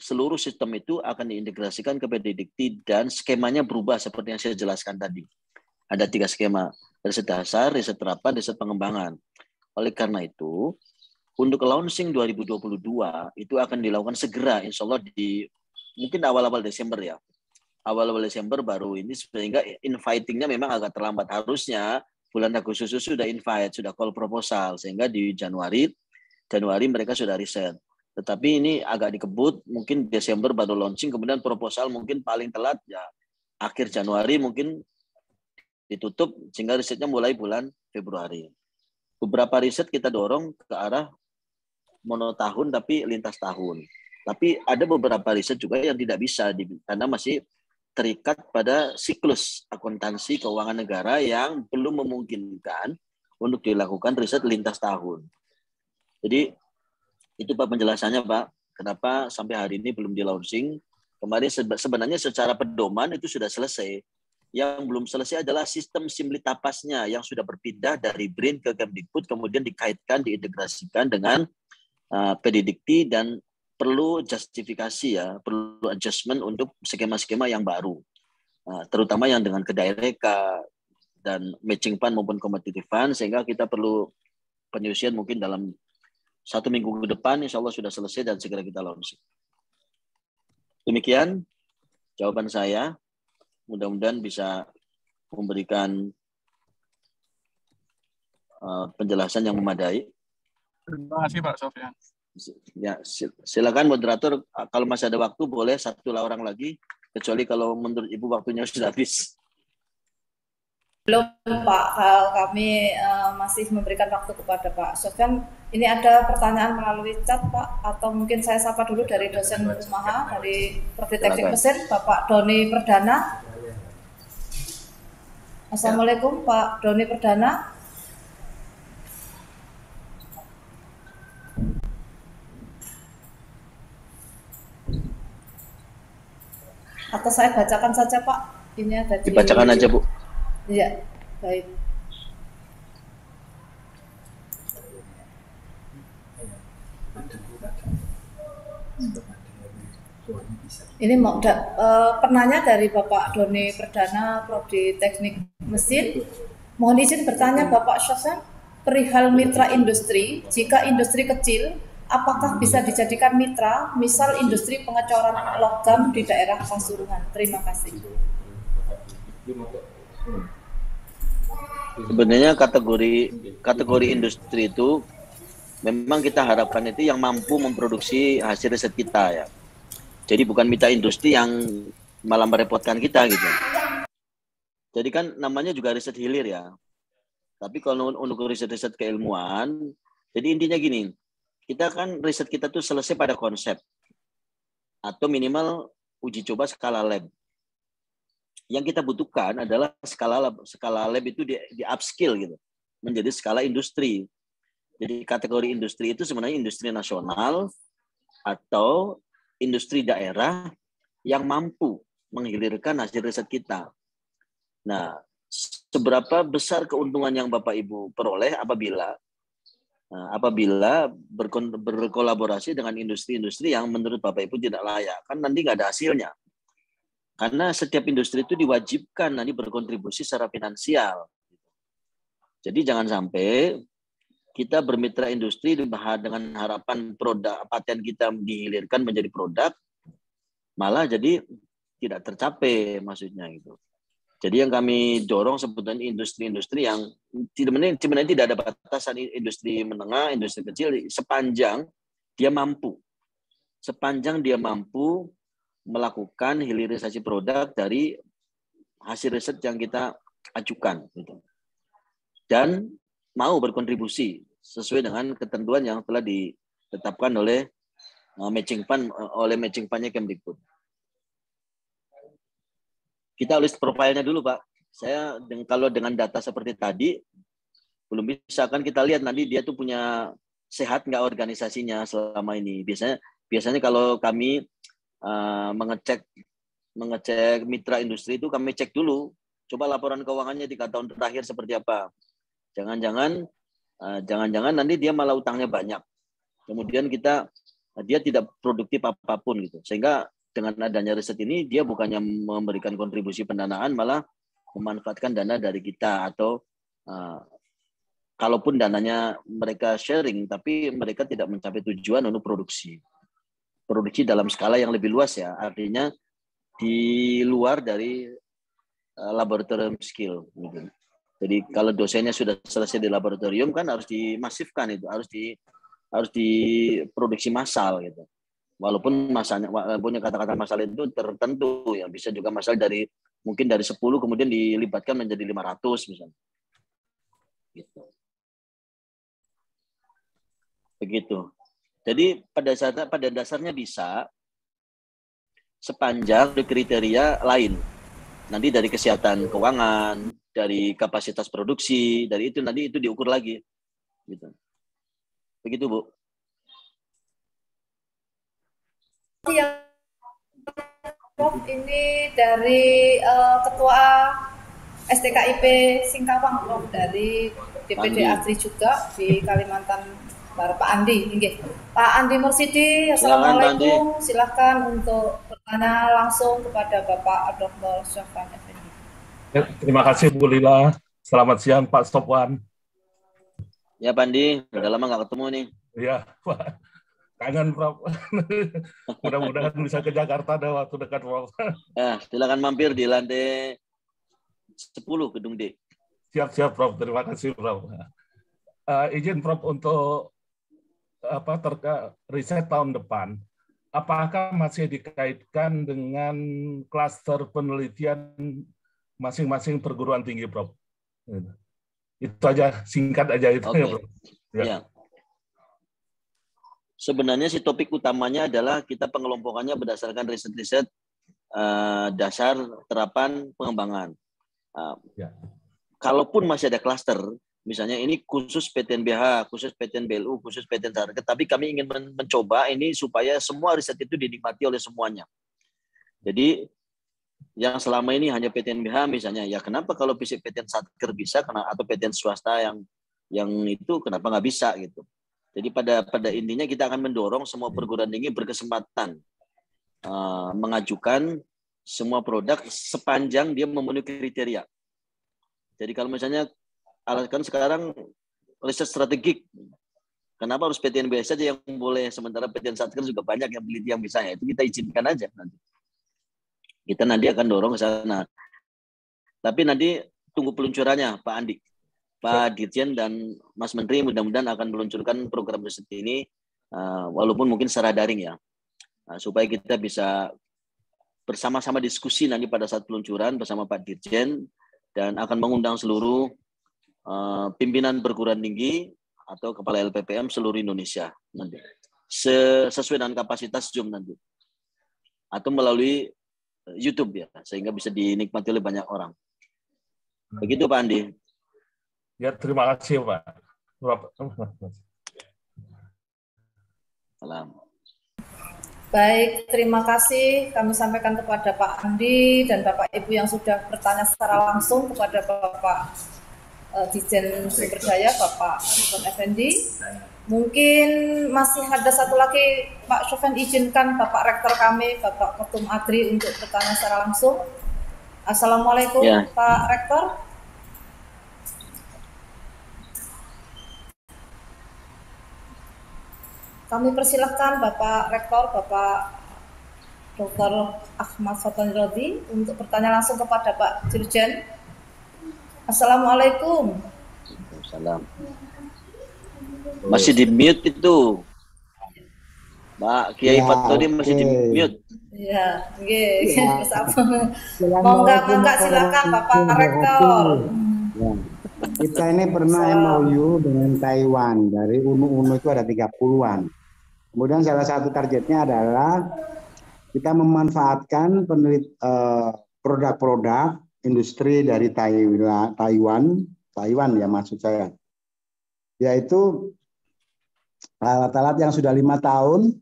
seluruh sistem itu akan diintegrasikan ke PDDikti dan skemanya berubah seperti yang saya jelaskan tadi. Ada 3 skema, riset dasar, riset terapan, riset pengembangan. Oleh karena itu, untuk launching 2022 itu akan dilakukan segera, insya Allah di mungkin awal-awal Desember ya. Awal-awal Desember baru ini, sehingga inviting-nya memang agak terlambat. Harusnya bulan Agustus sudah invite, sudah call proposal, sehingga di Januari mereka sudah riset. Tetapi ini agak dikebut, mungkin Desember baru launching, kemudian proposal mungkin paling telat ya akhir Januari mungkin ditutup, sehingga risetnya mulai bulan Februari. Beberapa riset kita dorong ke arah monotahun tapi lintas tahun. Tapi ada beberapa riset juga yang tidak bisa karena masih terikat pada siklus akuntansi keuangan negara yang belum memungkinkan untuk dilakukan riset lintas tahun. Jadi itu Pak penjelasannya Pak, kenapa sampai hari ini belum di launching. Kemarin sebenarnya secara pedoman itu sudah selesai. Yang belum selesai adalah sistem simultapasnya yang sudah berpindah dari BRIN ke Kemdikbud, kemudian dikaitkan, diintegrasikan dengan PDDikti dan perlu justifikasi ya, perlu adjustment untuk skema-skema yang baru. Terutama yang dengan kedireka dan matching fund maupun competitive fund, sehingga kita perlu penyusunan mungkin dalam 1 minggu ke depan, insya Allah sudah selesai dan segera kita launching. Demikian jawaban saya. Mudah-mudahan bisa memberikan penjelasan yang memadai. Terima kasih Pak Sofyan. Ya, silakan moderator, kalau masih ada waktu boleh 1 orang lagi, kecuali kalau menurut Ibu waktunya sudah habis. Belum Pak, kami masih memberikan waktu kepada Pak Sofyan. Ini ada pertanyaan melalui chat Pak, atau mungkin saya sapa dulu dari dosen Umaha dari Prodi Teknik Mesin, Bapak Doni Perdana. Assalamualaikum Pak Doni Perdana. Atau saya bacakan saja Pak, ini ada di... Dibacakan aja Bu. Iya, baik. Ini mau penanya dari Bapak Doni Perdana, Prodi Teknik Mesin. Mohon izin bertanya Bapak Sofyan, perihal mitra industri, jika industri kecil, apakah bisa dijadikan mitra, misal industri pengecoran logam di daerah Pasuruan? Terima kasih. Sebenarnya kategori industri itu memang kita harapkan itu yang mampu memproduksi hasil riset kita ya. Jadi bukan mitra industri yang malah merepotkan kita gitu. Jadi kan namanya juga riset hilir ya. Tapi kalau untuk riset-riset keilmuan, jadi intinya gini, kita kan riset kita tuh selesai pada konsep atau minimal uji coba skala lab. Yang kita butuhkan adalah skala lab itu di upskill gitu, menjadi skala industri. Jadi kategori industri itu sebenarnya industri nasional atau industri daerah yang mampu menghilirkan hasil riset kita. Nah, seberapa besar keuntungan yang Bapak Ibu peroleh apabila berkolaborasi dengan industri-industri yang menurut Bapak Ibu tidak layak, kan nanti nggak ada hasilnya. Karena setiap industri itu diwajibkan nanti berkontribusi secara finansial. Jadi jangan sampai kita bermitra industri dengan harapan produk paten kita dihilirkan menjadi produk, malah jadi tidak tercapai maksudnya gitu. Jadi yang kami dorong sebetulnya industri-industri yang sebenarnya tidak ada batasan, industri menengah, industri kecil, sepanjang dia mampu melakukan hilirisasi produk dari hasil riset yang kita ajukan gitu. Dan mau berkontribusi sesuai dengan ketentuan yang telah ditetapkan oleh matching fund-nya Kemdikbud. Kita list profilnya dulu, Pak. Saya kalau dengan data seperti tadi belum bisa, kan kita lihat nanti dia tuh punya sehat nggak organisasinya selama ini. Biasanya kalau kami mengecek mitra industri itu kami cek dulu, coba laporan keuangannya 3 tahun terakhir seperti apa. Jangan-jangan nanti dia malah utangnya banyak. Kemudian dia tidak produktif apapun gitu. Sehingga dengan adanya riset ini dia bukannya memberikan kontribusi pendanaan, malah memanfaatkan dana dari kita, atau kalaupun dananya mereka sharing, tapi mereka tidak mencapai tujuan untuk produksi dalam skala yang lebih luas ya, artinya di luar dari laboratorium skill gitu. Jadi kalau dosennya sudah selesai di laboratorium kan harus dimasifkan, itu harus diproduksi massal gitu. Walaupun punya kata-kata massal itu tertentu ya, bisa juga massal mungkin dari 10 kemudian dilibatkan menjadi 500 misalnya. Gitu. Begitu. Jadi pada dasarnya bisa, sepanjang kriteria lain. Nanti dari kesehatan keuangan, dari kapasitas produksi, dari itu nanti itu diukur lagi. Gitu. Begitu, Bu. Ya, Prof, ini dari Ketua STKIP Singkawang, Prof, dari DPD Agri juga di Kalimantan Barat, Pak Andi. Pak Andi Mursidi, Assalamualaikum. Silakan untuk bertanya langsung kepada Bapak Dr. Syafwan Effendi. Ya, terima kasih Bu Lila. Selamat siang Pak Stopwan. Ya Pak Andi, udah lama nggak ketemu nih. Iya Pak, kangen Prof. Mudah-mudahan bisa ke Jakarta ada waktu dekat Prof. Ya, silakan mampir di lantai 10 gedung D. Siap-siap Prof, terima kasih Prof. Izin Prof untuk riset tahun depan, apakah masih dikaitkan dengan klaster penelitian masing-masing perguruan tinggi, Prof? Itu aja, singkat aja itu. Okay. Ya, Prof. Ya. Sebenarnya si topik utamanya adalah kita pengelompokannya berdasarkan riset-riset dasar terapan pengembangan. Ya. Kalaupun masih ada klaster, misalnya ini khusus PTNBH, khusus PTNBLU, khusus PTN Target, tapi kami ingin mencoba ini supaya semua riset itu dinikmati oleh semuanya. Jadi yang selama ini hanya PTNBH misalnya, ya kenapa kalau PTN Satker bisa, atau PTN swasta yang itu kenapa nggak bisa gitu. Jadi pada intinya kita akan mendorong semua perguruan tinggi berkesempatan mengajukan semua produk sepanjang dia memenuhi kriteria. Jadi kalau misalnya kan sekarang riset strategik, kenapa harus PTNBH saja yang boleh, sementara PTN Satker juga banyak yang peneliti yang bisa, ya itu kita izinkan aja nanti. Kita nanti akan dorong ke sana. Tapi nanti tunggu peluncurannya Pak Andi. Pak Dirjen dan Mas Menteri mudah-mudahan akan meluncurkan program riset ini walaupun mungkin secara daring ya. Supaya kita bisa bersama-sama diskusi nanti pada saat peluncuran bersama Pak Dirjen, dan akan mengundang seluruh pimpinan perguruan tinggi atau kepala LPPM seluruh Indonesia nanti. Sesuai dengan kapasitas Zoom nanti. Atau melalui YouTube ya, sehingga bisa dinikmati oleh banyak orang. Begitu Pak Andi. Ya, terima kasih Pak. Salam. Baik, terima kasih kami sampaikan kepada Pak Andi dan Bapak Ibu yang sudah bertanya secara langsung kepada Bapak Dirjen Sumber Daya, Bapak Syafwan Effendi. Mungkin masih ada satu lagi, Pak Syafwan, izinkan Bapak Rektor kami, Bapak Ketum Agri untuk bertanya secara langsung. Assalamualaikum ya. Pak Rektor. Kami persilahkan Bapak Rektor, Bapak Dr. Ahmad Fathani Rodi untuk bertanya langsung kepada Pak Dirjen. Assalamualaikum. Salam. Masih di mute itu. Pak Kiai Fathani masih di mute. Iya, nggih. Mongga silakan Bapak Rektor. Kita ini pernah MOU dengan Taiwan, dari UNU itu ada 30-an. Kemudian salah satu targetnya adalah kita memanfaatkan produk-produk industri dari Taiwan ya maksud saya. Yaitu alat-alat yang sudah 5 tahun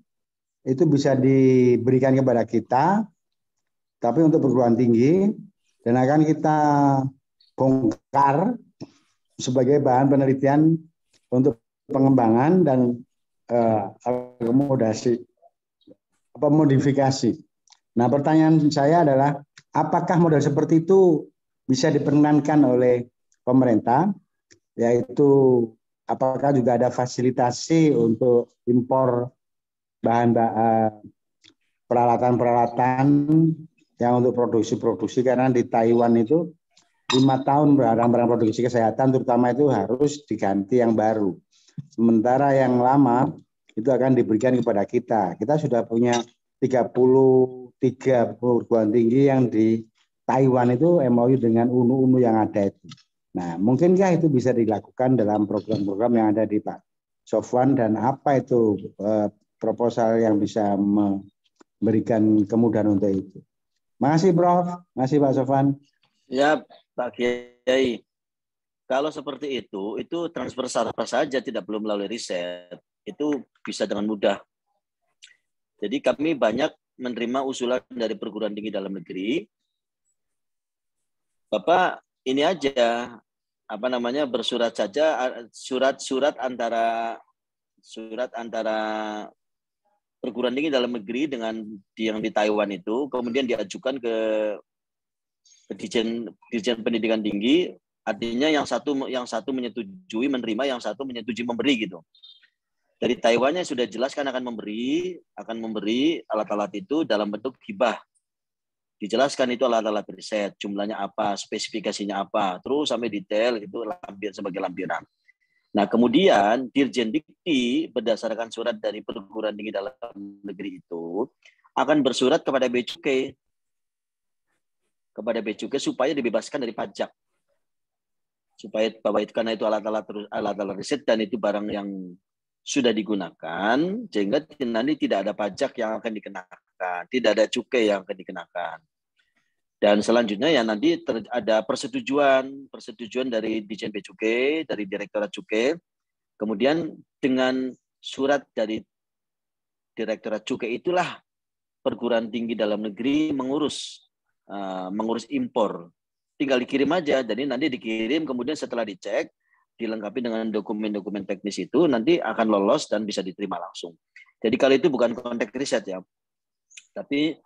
itu bisa diberikan kepada kita, tapi untuk perguruan tinggi, dan akan kita bongkar sebagai bahan penelitian untuk pengembangan dan modifikasi. Nah, pertanyaan saya adalah, apakah model seperti itu bisa diperkenankan oleh pemerintah, yaitu apakah juga ada fasilitasi untuk impor bahan peralatan-peralatan yang untuk produksi, karena di Taiwan itu 5 tahun barang-barang produksi kesehatan terutama itu harus diganti yang baru. Sementara yang lama itu akan diberikan kepada kita. Kita sudah punya 33 perguruan tinggi yang di Taiwan itu MOU dengan UNU-UNU yang ada itu. Nah, mungkinkah itu bisa dilakukan dalam program-program yang ada di Pak Sofwan, dan apa itu proposal yang bisa memberikan kemudahan untuk itu? Makasih Prof, makasih Pak Sofwan. Ya Pak Kiai, kalau seperti itu transfer saraf saja, tidak perlu melalui riset, itu bisa dengan mudah. Jadi kami banyak menerima usulan dari perguruan tinggi dalam negeri, Bapak ini aja, bersurat saja, surat antara perguruan tinggi dalam negeri dengan yang di Taiwan itu, kemudian diajukan ke Dirjen Pendidikan Tinggi, artinya yang satu menyetujui menerima, yang satu menyetujui memberi gitu. Dari Taiwannya sudah jelaskan akan memberi alat-alat itu dalam bentuk hibah. Dijelaskan itu alat-alat riset, jumlahnya apa, spesifikasinya apa, terus sampai detail itu sebagai lampiran. Nah, kemudian Dirjen Dikti berdasarkan surat dari perguruan tinggi dalam negeri itu akan bersurat kepada Bea Cukai supaya dibebaskan dari pajak. Supaya bahwa itu, karena itu alat-alat riset dan itu barang yang sudah digunakan, sehingga nanti tidak ada pajak yang akan dikenakan, tidak ada cukai yang akan dikenakan. Dan selanjutnya ya nanti ada persetujuan dari Dirjen Bea Cukai, dari Direktorat Cukai. Kemudian dengan surat dari Direktorat Cukai itulah perguruan tinggi dalam negeri mengurus impor. Tinggal dikirim aja. Jadi nanti dikirim, kemudian setelah dicek, dilengkapi dengan dokumen-dokumen teknis itu, nanti akan lolos dan bisa diterima langsung. Jadi kalau itu bukan konteks riset ya, tapi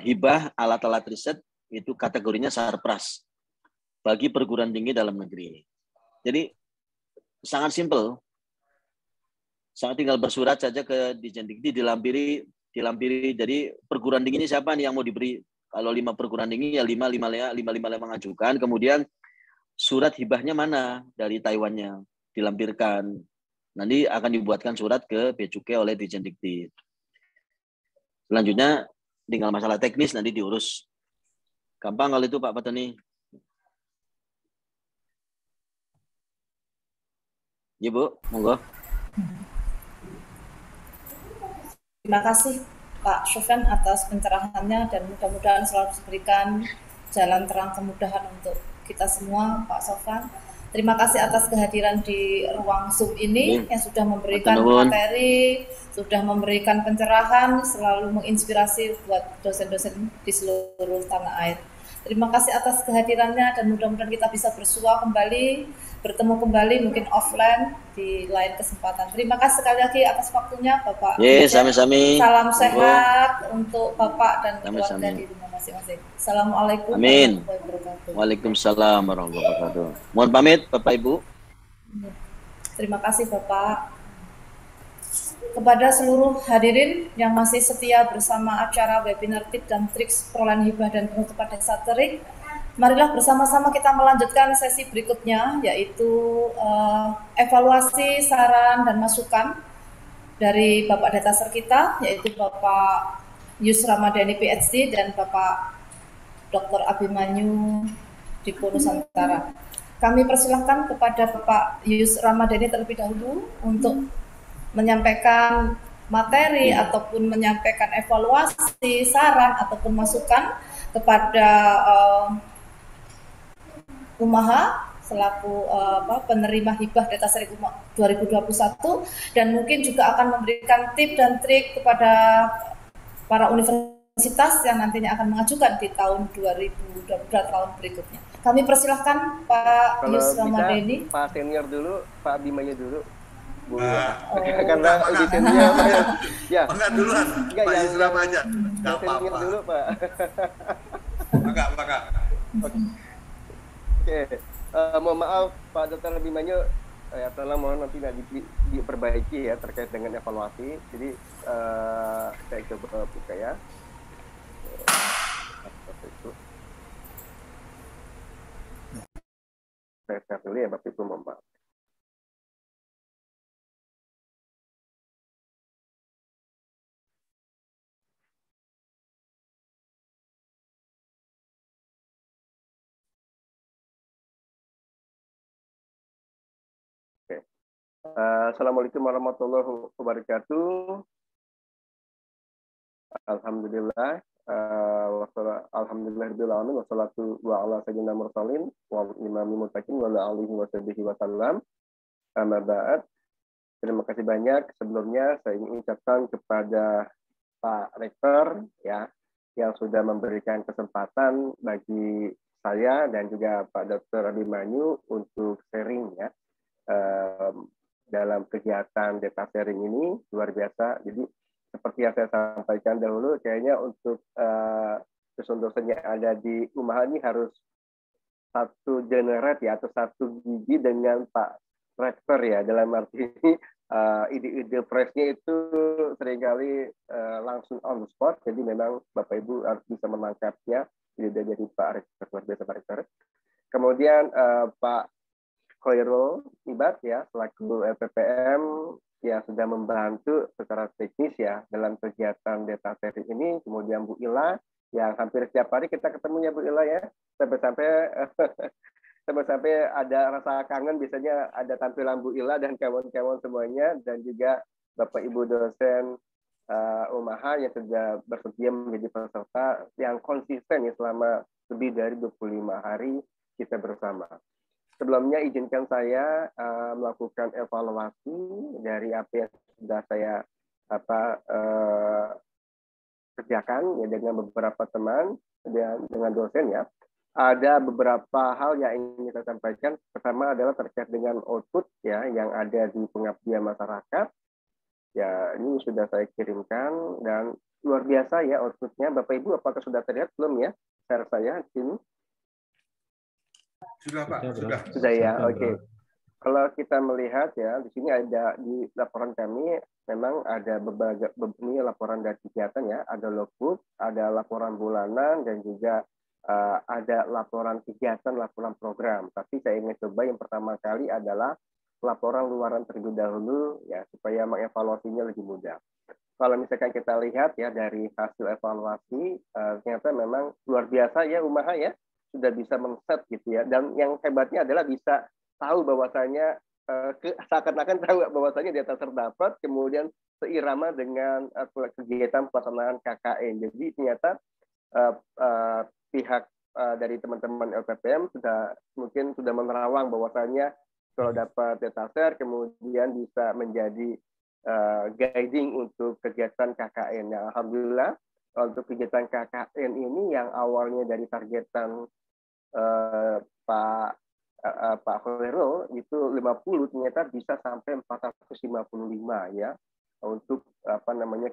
hibah alat-alat riset itu kategorinya sarpras bagi perguruan tinggi dalam negeri. Jadi sangat simpel, sangat tinggal bersurat saja ke Dirjen Dikti, dilampiri. Jadi perguruan tinggi ini siapa nih yang mau diberi? Kalau 5 perguruan tinggi ya 5 mengajukan, kemudian surat hibahnya mana dari Taiwannya dilampirkan. Nanti akan dibuatkan surat ke Bea Cukai oleh Dirjen Dikti. Selanjutnya tinggal masalah teknis nanti diurus. Gampang kalau itu Pak Petani. Ya Bu, monggo. Terima kasih Pak Sofwan atas pencerahannya, dan mudah-mudahan selalu diberikan jalan terang kemudahan untuk kita semua, Pak Sofwan. Terima kasih atas kehadiran di ruang Zoom ini yang sudah memberikan materi, sudah memberikan pencerahan, selalu menginspirasi buat dosen-dosen di seluruh tanah air. Terima kasih atas kehadirannya, dan mudah-mudahan kita bisa bersua kembali, bertemu kembali mungkin offline di lain kesempatan. Terima kasih sekali lagi atas waktunya Bapak. Sami-sami. Salam sehat untuk Bapak dan keluarga di rumah masing-masing. Assalamualaikum warahmatullahi wabarakatuh. Waalaikumsalam warahmatullahi wabarakatuh. Mohon pamit Bapak Ibu. Terima kasih Bapak. Kepada seluruh hadirin yang masih setia bersama acara webinar tips dan triks perolehan hibah dan penutupan desa terik, marilah bersama-sama kita melanjutkan sesi berikutnya, yaitu evaluasi, saran, dan masukan dari Bapak Datasar kita, yaitu Bapak Yus Ramadhani PhD dan Bapak Dr. Abimanyu Dipo Nusantara. kami persilahkan kepada Bapak Yus Ramadhani terlebih dahulu untuk menyampaikan materi ataupun menyampaikan evaluasi, saran ataupun masukan kepada Umaha selaku penerima hibah data sharing 2021, dan mungkin juga akan memberikan tips dan trik kepada para universitas yang nantinya akan mengajukan di tahun 2022 tahun berikutnya. Kami persilahkan Pak Yus Ramadhani. Pak senior dulu, Pak Abimanyu dulu. Bu, karena lebih senior ya. Enggak duluan, Pak Yus aja. Enggak apa-apa. Dulu, Pak. Enggak. Oke. Mohon maaf Pak Dr. Abimanyu, ya tolong mohon nanti diperbaiki ya terkait dengan evaluasi. Jadi saya coba buka ya. Saya share dulu ya Bapak Ibu, mohon maaf. Oke. Assalamualaikum warahmatullahi wabarakatuh. Alhamdulillah. Alhamdulillahirrahmanirrahim. Wassalatu wa ala sayyidina mursalin wa imamil muttaqin wa ala alihi wa sahbihi wa sallam. Amma ba'd. Terima kasih banyak. Sebelumnya saya ingin ucapkan kepada Pak Rektor ya yang sudah memberikan kesempatan bagi saya dan juga Pak Dr. Abimanyu untuk sharing ya dalam kegiatan data sharing ini luar biasa. Jadi seperti yang saya sampaikan dahulu, kayaknya untuk dosen-dosen yang ada di Umaha ini harus satu generat ya atau satu gigi dengan Pak Rektor ya, dalam arti ini ide-ide presnya itu seringkali langsung on the spot, jadi memang Bapak Ibu harus bisa menangkapnya ide dari Pak Rektor, luar biasa Pak Rektor. Kemudian Pak Khairul Ibad ya selaku LPPM yang sudah membantu secara teknis ya dalam kegiatan data sharing ini. Kemudian Bu Ila yang hampir setiap hari kita ketemunya Bu Ila ya, sampai ada rasa kangen, biasanya ada tampilan Bu Ila dan kawan-kawan semuanya, dan juga Bapak Ibu dosen Umaha yang sudah bersedia menjadi peserta yang konsisten ya selama lebih dari 25 hari kita bersama. Sebelumnya izinkan saya melakukan evaluasi dari apa yang sudah saya kerjakan ya dengan beberapa teman dan dengan dosen ya. Ada beberapa hal yang ingin saya sampaikan. Pertama adalah terkait dengan output ya yang ada di pengabdian masyarakat. Ya ini sudah saya kirimkan dan luar biasa ya outputnya. Bapak Ibu apakah sudah terlihat belum ya share saya di sini? Sudah Pak, sudah ya, oke. Kalau kita melihat ya, di sini ada di laporan kami memang ada berbagai ini laporan dari kegiatan ya, ada logbook, ada laporan bulanan dan juga ada laporan kegiatan, laporan program. Tapi saya ingin coba yang pertama kali adalah laporan luaran terlebih dahulu ya supaya mengevaluasinya lebih mudah. Kalau misalkan kita lihat ya dari hasil evaluasi ternyata memang luar biasa ya Umaha ya. Sudah bisa men-set gitu ya, dan yang hebatnya adalah bisa tahu bahwasanya seakan-akan tahu bahwasanya data terdapat, kemudian seirama dengan kegiatan pelaksanaan KKN. Jadi ternyata pihak dari teman-teman LPPM mungkin sudah menerawang bahwasanya kalau dapat data share kemudian bisa menjadi guiding untuk kegiatan KKN. Yang alhamdulillah untuk kegiatan KKN ini yang awalnya dari targetan Pak Khairul itu 50 ternyata bisa sampai 455 ya untuk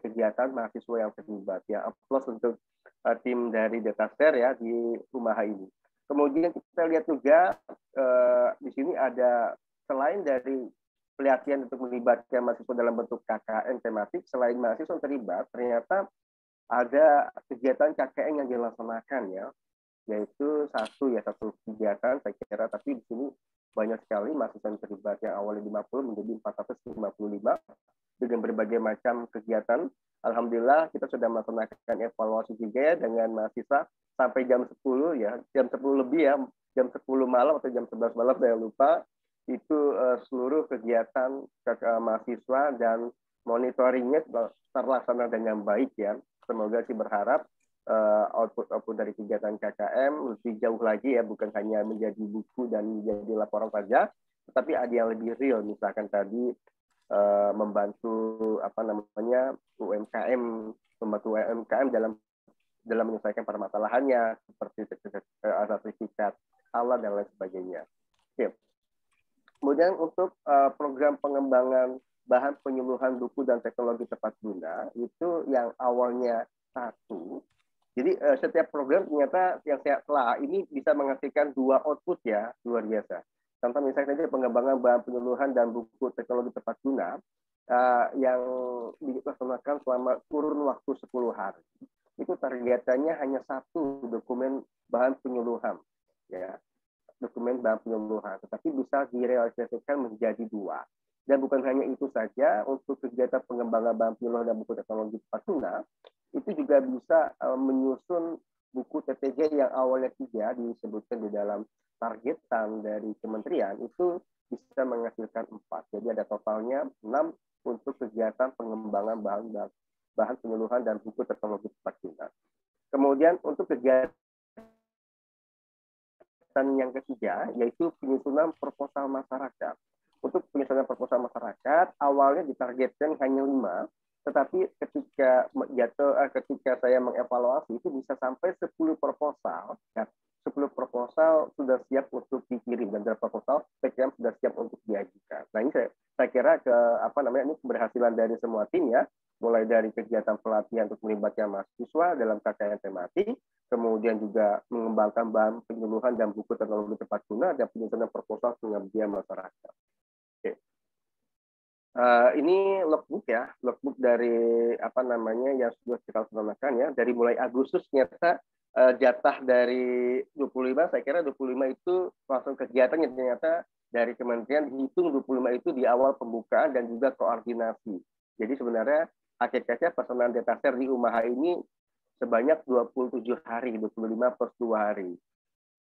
kegiatan mahasiswa yang terlibat ya. Aplaus untuk tim dari data share ya di Umaha ini. Kemudian kita lihat juga di sini ada selain dari pelatihan untuk melibatkan mahasiswa dalam bentuk KKN tematik, selain mahasiswa terlibat ternyata ada kegiatan KKN yang dilaksanakan ya. Yaitu satu kegiatan saya kira, tapi di sini banyak sekali mahasiswa yang terlibat yang awalnya 50 menjadi 455 dengan berbagai macam kegiatan. Alhamdulillah kita sudah melaksanakan evaluasi juga ya dengan mahasiswa sampai jam 10 ya, jam 10 lebih ya jam 10 malam atau jam 11 malam, saya lupa, itu seluruh kegiatan mahasiswa dan monitoringnya terlaksana dengan baik ya. Semoga sih berharap output dari kegiatan KKM lebih jauh lagi ya, bukan hanya menjadi buku dan menjadi laporan saja, tetapi ada yang lebih real, misalkan tadi membantu UMKM, membantu UMKM dalam menyelesaikan permasalahannya seperti sertifikat halal dan lain sebagainya. Oke. Kemudian untuk program pengembangan bahan penyuluhan buku dan teknologi tepat guna itu yang awalnya 1. Jadi setiap program ternyata yang saya telah ini bisa menghasilkan 2 output ya, luar biasa. Contoh misalnya saja pengembangan bahan penyuluhan dan buku teknologi tepat guna yang dilaksanakan selama kurun waktu 10 hari. Itu targetannya hanya 1 dokumen bahan penyuluhan, ya, dokumen bahan penyuluhan, tetapi bisa direalisasikan menjadi 2. Dan bukan hanya itu saja, untuk kegiatan pengembangan bahan penyuluhan dan buku teknologi tepat guna, itu juga bisa menyusun buku TTG yang awalnya 3 disebutkan di dalam targetan dari kementerian, itu bisa menghasilkan 4. Jadi ada totalnya 6 untuk kegiatan pengembangan bahan penyuluhan dan buku teknologi tepat guna. Kemudian untuk kegiatan yang ketiga, yaitu penyusunan proposal masyarakat. Untuk penyusunan proposal masyarakat, awalnya ditargetkan hanya 5, tetapi ketika saya mengevaluasi itu bisa sampai 10 proposal. Ya, 10 proposal sudah siap untuk dikirim dan proposal PKM sudah siap untuk diajukan. Nah ini saya kira ini keberhasilan dari semua tim ya, mulai dari kegiatan pelatihan untuk melibatkan mahasiswa dalam KKN tematik, kemudian juga mengembangkan bahan penyuluhan dan buku teknologi tepat guna dan penyusunan proposal pengabdian masyarakat. Oke. Ini logbook ya, logbook dari yang sudah kita laksanakan ya, dari mulai Agustus ternyata jatah dari 25, saya kira 25 itu langsung kegiatannya, ternyata dari kementerian dihitung 25 itu di awal pembukaan dan juga koordinasi. Jadi sebenarnya hakikatnya pelaksanaan dataser di UMAHA ini sebanyak 27 hari, 25 plus 2 hari.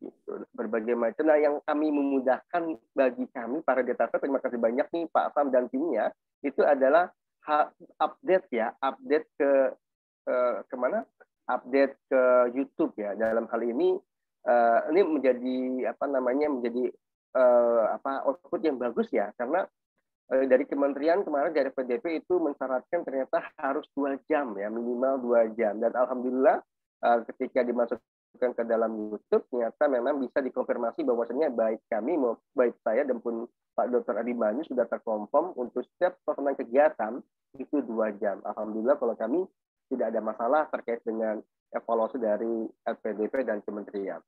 Gitu. Berbagai macam. Nah, yang kami memudahkan bagi kami para dataser, terima kasih banyak nih Pak Sam dan timnya, itu adalah update ya, update ke kemana? Update ke YouTube ya. Dalam hal ini menjadi menjadi output yang bagus ya, karena dari kementerian kemarin dari PDP itu mensyaratkan ternyata harus 2 jam ya, minimal 2 jam, dan alhamdulillah ketika dimasukkan ke dalam YouTube ternyata memang bisa dikonfirmasi bahwasanya baik kami, baik saya dan pun Pak Dr. Abimanyu sudah terkonfirm untuk setiap pelaksanaan kegiatan itu 2 jam. Alhamdulillah kalau kami tidak ada masalah terkait dengan evaluasi dari LPDP dan kementerian.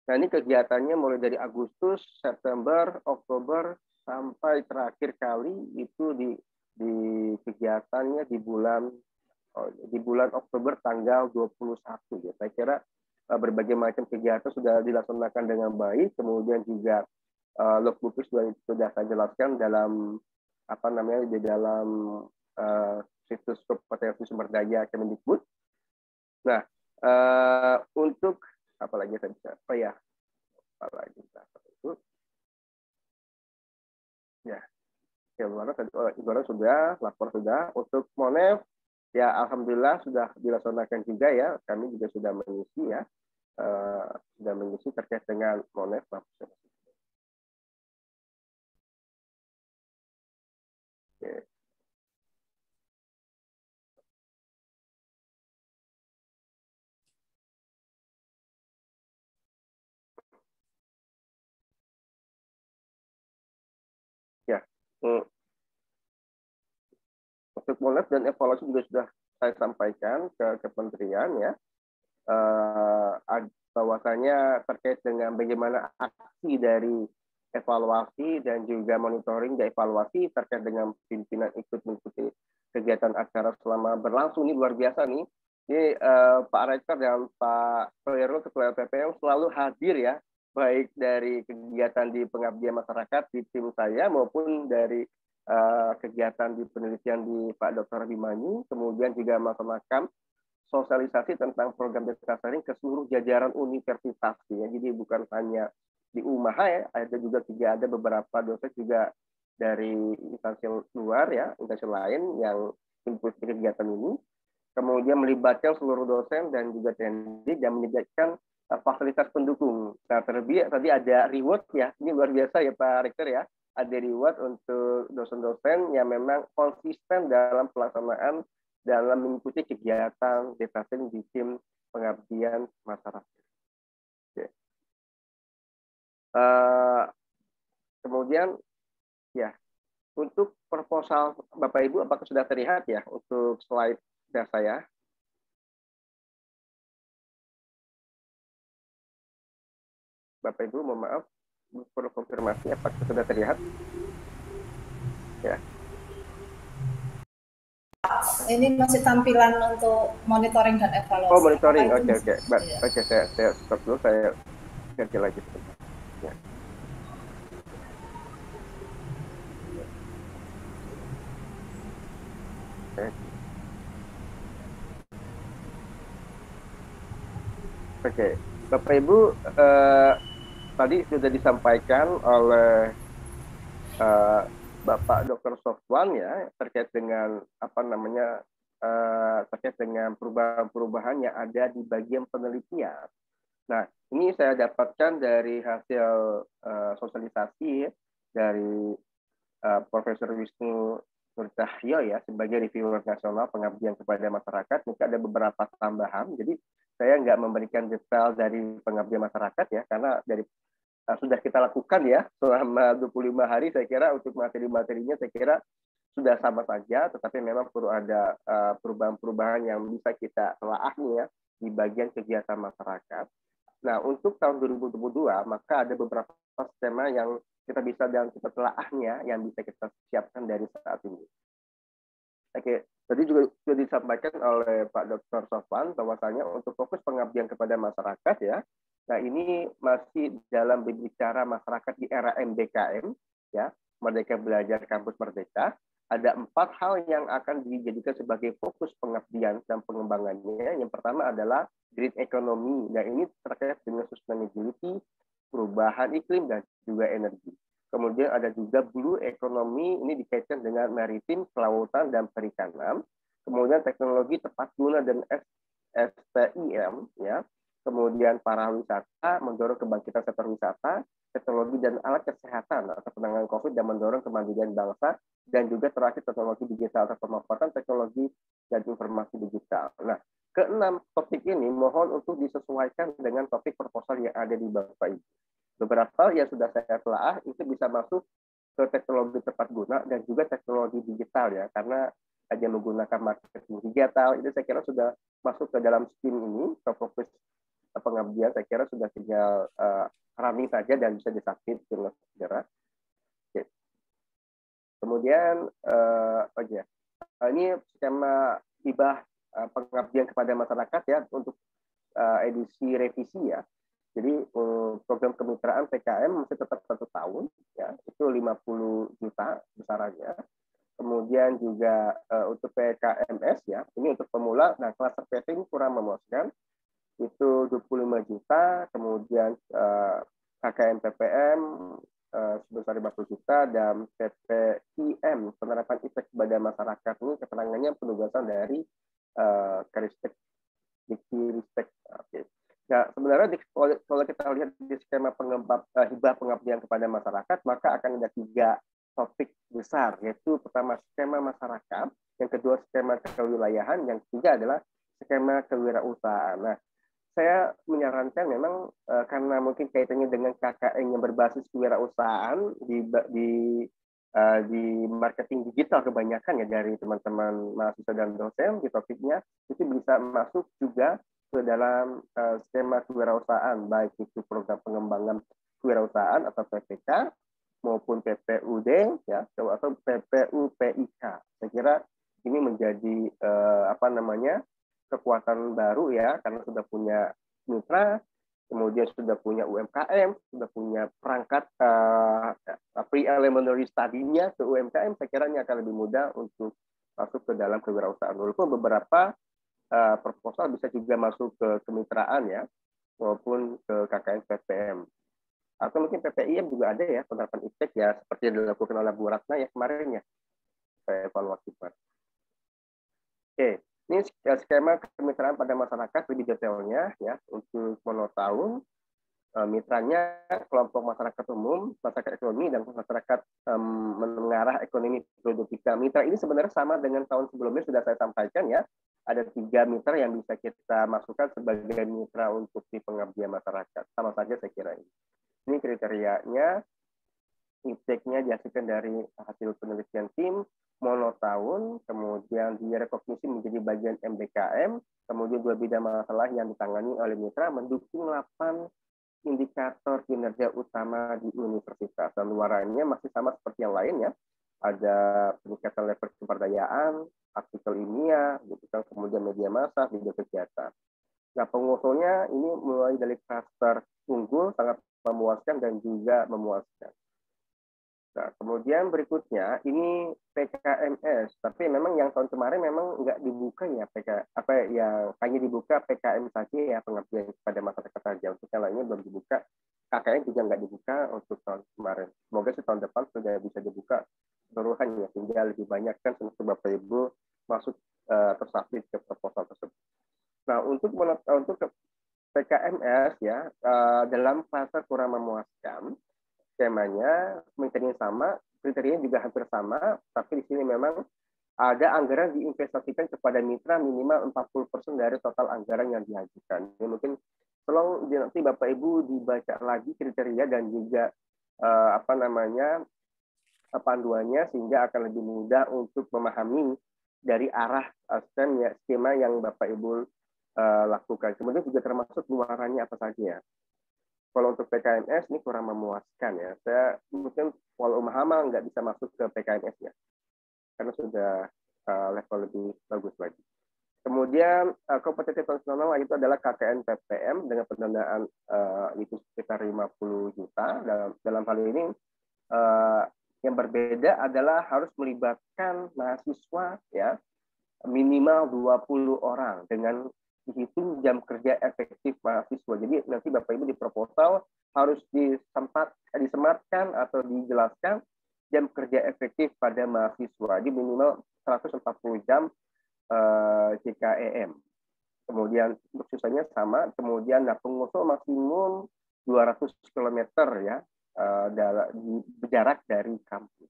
Nah ini kegiatannya mulai dari Agustus, September, Oktober, sampai terakhir kali itu di kegiatannya di bulan Oktober tanggal 21 ya. Saya kira berbagai macam kegiatan sudah dilaksanakan dengan baik, kemudian juga logbook sudah saya jelaskan dalam di dalam situs kompetensi sumber daya Kemendikbud. Nah, untuk apa lagi saya bisa? Ibarat sudah, lapor sudah. Untuk Monef, ya alhamdulillah sudah dilaksanakan juga ya. Kami juga sudah mengisi ya, sudah mengisi terkait dengan Monef. Oke. Ya, untuk Monef dan evaluasi juga sudah saya sampaikan ke kementerian ya, bahwasanya terkait dengan bagaimana aksi dari evaluasi dan juga monitoring dan evaluasi terkait dengan pimpinan ikut mengikuti kegiatan acara selama berlangsung ini luar biasa nih. Ini Pak Rektor dan Pak Koirul Ketua LPPM selalu hadir ya, baik dari kegiatan di pengabdian masyarakat di tim saya maupun dari kegiatan di penelitian di Pak Dr. Abimanyu, kemudian juga melaksanakan sosialisasi tentang program data sharing ke seluruh jajaran universitas ya. Jadi bukan hanya di UMAHA ya, ada juga ada beberapa dosen juga dari instansi luar ya, instansi lain yang ikut kegiatan ini. Kemudian melibatkan seluruh dosen dan juga TNI dan menyediakan fasilitas pendukung. Nah, terlebih tadi ada reward ya, ini luar biasa ya Pak Rektor ya, ada reward untuk dosen-dosen yang memang konsisten dalam pelaksanaan dalam mengikuti kegiatan data sharing di tim pengabdian masyarakat. Oke. Kemudian ya, untuk proposal Bapak Ibu apakah sudah terlihat ya untuk slide saya? Bapak Ibu, mohon maaf, perlu konfirmasi apakah sudah terlihat? Ya. Ini masih tampilan untuk monitoring dan evaluasi. Oh, monitoring. Oke. Oke, saya stop dulu, saya ganti lagi. Ya. Oke. Bapak Ibu, tadi sudah disampaikan oleh Bapak Dr. Sofwan ya terkait dengan terkait dengan perubahan-perubahan yang ada di bagian penelitian. Nah, ini saya dapatkan dari hasil sosialisasi dari Profesor Wisnu Nurcahyo ya sebagai reviewer nasional pengabdian kepada masyarakat. Mungkin ada beberapa tambahan. Jadi saya nggak memberikan detail dari pengabdian masyarakat ya, karena dari sudah kita lakukan ya selama 25 hari, saya kira untuk materi-materinya saya kira sudah sama saja, tetapi memang perlu ada perubahan-perubahan yang bisa kita telaah ya di bagian kegiatan masyarakat. Nah, untuk tahun 2022 maka ada beberapa skema yang kita bisa dan kita telaahnya yang bisa kita siapkan dari saat ini. Oke, tadi juga sudah disampaikan oleh Pak Dr. Sofwan bahwasanya untuk fokus pengabdian kepada masyarakat ya. Nah, ini masih dalam berbicara masyarakat di era MBKM ya, Merdeka Belajar Kampus Merdeka. Ada 4 hal yang akan dijadikan sebagai fokus pengabdian dan pengembangannya. Yang pertama adalah green economy. Nah, ini terkait dengan sustainability, perubahan iklim dan juga energi. Kemudian ada juga blue economy, ini dikaitkan dengan maritim, kelautan dan perikanan. Kemudian teknologi tepat guna dan STIM ya. Kemudian pariwisata, mendorong kebangkitan sektor wisata, teknologi dan alat kesehatan atau penanganan COVID dan mendorong kemandirian bangsa, dan juga terakhir teknologi digital atau pemanfaatan teknologi dan informasi digital. Nah, ke-6 topik ini mohon untuk disesuaikan dengan topik proposal yang ada di Bapak Ibu. Beberapa yang sudah saya telah itu bisa masuk ke teknologi tepat guna dan juga teknologi digital ya, karena hanya menggunakan marketing digital itu saya kira sudah masuk ke dalam STEAM ini, ke fokus pengabdian saya kira sudah tinggal running saja dan bisa disakit dengan segera. Oke. Kemudian ini skema hibah pengabdian kepada masyarakat ya untuk edisi revisi ya. Jadi program kemitraan PKM masih tetap 1 tahun ya, itu 50 juta besarannya. Kemudian juga untuk PKMS ya, ini untuk pemula. Nah, kelas terpetting kurang memuaskan, itu 25 juta, kemudian KKM PPM sebesar 50 juta, dan PPIM, penerapan efek kepada masyarakat, ini keterangannya penugasan dari Karistek, Dikti-Ristek. Oke. Nah, sebenarnya kalau kita lihat di skema hibah pengabdian kepada masyarakat, maka akan ada 3 topik besar, yaitu pertama skema masyarakat, yang kedua skema kewilayahan, yang ketiga adalah skema kewirausahaan. Nah, saya menyarankan memang karena mungkin kaitannya dengan KKN yang berbasis kewirausahaan di marketing digital kebanyakan ya dari teman-teman mahasiswa dan dosen di topiknya, itu bisa masuk juga ke dalam skema kewirausahaan, baik itu program pengembangan kewirausahaan atau PPK maupun PPUD ya atau PPUPIK. Saya kira ini menjadi kekuatan baru ya, karena sudah punya mitra, kemudian sudah punya UMKM, sudah punya perangkat pre-elementary study-nya ke UMKM. Saya kira ini akan lebih mudah untuk masuk ke dalam kewirausahaan. Walaupun beberapa proposal bisa juga masuk ke kemitraan ya, maupun ke KKN PPM. Atau mungkin PPIM juga ada ya penerapan IPTEK ya, seperti yang dilakukan oleh Bu Ratna ya kemarin ya, saya evaluasi Pak. Oke, ini skema kemitraan pada masyarakat lebih detailnya ya untuk monotahun. Mitranya kelompok masyarakat umum, masyarakat ekonomi, dan masyarakat mengarah ekonomi produktif. Mitra ini sebenarnya sama dengan tahun sebelumnya sudah saya sampaikan ya. Ada 3 mitra yang bisa kita masukkan sebagai mitra untuk di pengabdian masyarakat. Sama saja saya kira ini. Ini kriterianya, IPTEK-nya dihasilkan dari hasil penelitian tim, monotahun, kemudian direkognisi menjadi bagian MBKM, kemudian 2 bidang masalah yang ditangani oleh mitra, mendukung 8 indikator kinerja utama di universitas. Dan luarannya masih sama seperti yang lain ya. Ada peningkatan level keperdayaan, artikel ilmiah, gitu kan, kemudian media massa, video kegiatan. Nah, pengusulnya ini mulai dari klaster unggul, sangat memuaskan dan juga memuaskan. Nah, kemudian berikutnya ini PKMS, tapi memang yang tahun kemarin memang nggak dibuka ya yang hanya dibuka PKM saja ya, pengabdian kepada masyarakat saja. Untuk yang lainnya belum dibuka. KKN juga nggak dibuka untuk tahun kemarin. Semoga tahun depan sudah bisa dibuka keseluruhan ya, sehingga lebih banyak kan untuk Bapak Ibu masuk tersubmit ke proposal tersebut. Nah, untuk PKMS ya dalam fase kurang memuaskan. Skemanya kriterianya juga hampir sama, tapi di sini memang ada anggaran diinvestasikan kepada mitra minimal 40% dari total anggaran yang diajukan. Ini mungkin tolong nanti Bapak Ibu dibaca lagi kriteria dan juga panduannya, sehingga akan lebih mudah untuk memahami dari arah skema yang Bapak Ibu lakukan. Kemudian juga termasuk luarannya apa saja. Kalau untuk PKMS ini kurang memuaskan ya. Saya mungkin walau Mahama nggak bisa masuk ke PKMS ya, karena sudah level lebih bagus lagi. Kemudian kompetitif nasional itu adalah KKN PPM dengan pendanaan itu sekitar 50 juta. Dalam hal ini yang berbeda adalah harus melibatkan mahasiswa ya minimal 20 orang dengan dihitung jam kerja efektif mahasiswa. Jadi nanti Bapak Ibu di proposal harus disematkan atau dijelaskan jam kerja efektif pada mahasiswa. Jadi minimal 140 jam JKEM. Kemudian untuk sisanya sama. Kemudian pengusul maksimum 200 km ya jarak dari kampus.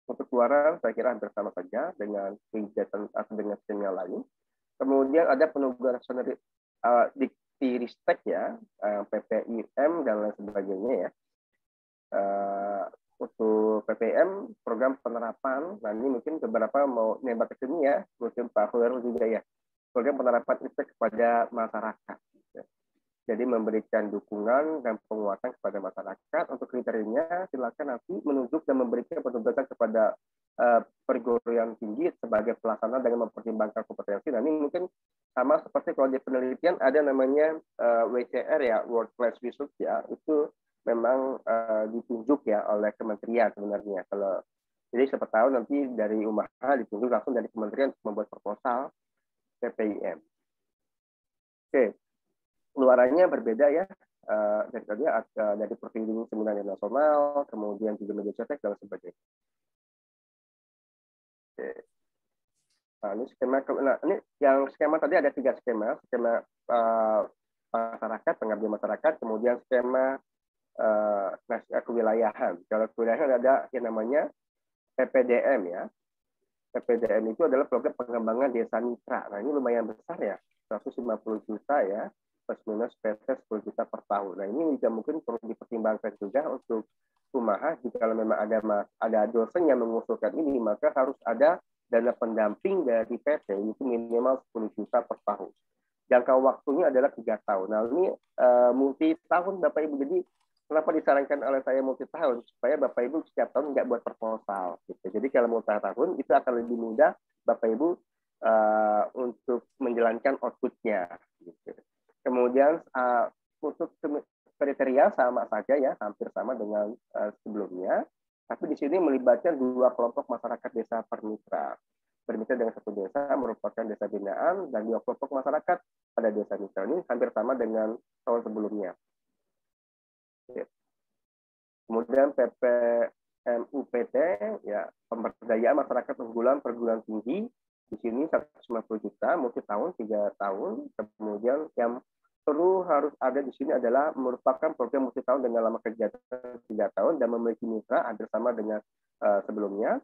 Untuk luaran saya kira hampir sama saja dengan kegiatan atau dengan skema lain. Kemudian ada penugasan Dikti-Ristek ya, PPIM dan lain sebagainya ya. Untuk PPM program penerapan, nah ini mungkin beberapa mau nembak ke sini ya, mungkin Pak Khul juga ya, program penerapan Ristek kepada masyarakat. Ya. Jadi memberikan dukungan dan penguatan kepada masyarakat. Untuk kriterianya silakan nanti menunjuk dan memberikan penugasan kepada perguruan tinggi sebagai pelaksana dengan mempertimbangkan kompetensi. Nah ini mungkin sama seperti kalau di penelitian ada namanya WCR ya, World Class Research ya, itu memang ditunjuk ya oleh kementerian sebenarnya. Jadi siapa tahu nanti dari UMAHA ditunjuk langsung dari kementerian untuk membuat proposal PPIM. Oke, luarannya berbeda ya. Dari Provinsi Seminar Nasional, kemudian juga media cetak dan sebagainya. Oke. Nah, ini skema. Nah, ini yang skema tadi ada 3 skema. Skema masyarakat, pengabdian masyarakat, kemudian skema kewilayahan. Kalau kewilayahan ada yang namanya PPDM ya. PPDM itu adalah program pengembangan desa mitra. Nah, ini lumayan besar ya, 150 juta ya, plus minus PT 10 juta per tahun. Nah, ini juga mungkin perlu dipertimbangkan juga untuk UMAHA. Jika memang ada dosen yang mengusulkan ini, maka harus ada dana pendamping dari PT, itu minimal 10 juta per tahun. Jangka waktunya adalah 3 tahun. Nah, ini multi tahun Bapak Ibu. Jadi kenapa disarankan oleh saya multi tahun? Supaya Bapak Ibu setiap tahun nggak buat proposal. Gitu. Jadi kalau multi tahun itu akan lebih mudah Bapak Ibu untuk menjalankan output-nya. Gitu. Kemudian untuk kriteria sama saja ya, hampir sama dengan sebelumnya. Tapi di sini melibatkan 2 kelompok masyarakat desa per mitra. bermitra dengan satu desa merupakan desa binaan dan kelompok masyarakat pada desa mitra ini hampir sama dengan tahun sebelumnya. Kemudian PPMUPT, ya, pemberdayaan masyarakat unggulan perguruan tinggi, di sini 150 juta, multi tahun 3 tahun. Kemudian yang perlu harus ada di sini adalah merupakan program multi tahun dengan lama kegiatan 3 tahun dan memiliki mitra hampir sama dengan sebelumnya.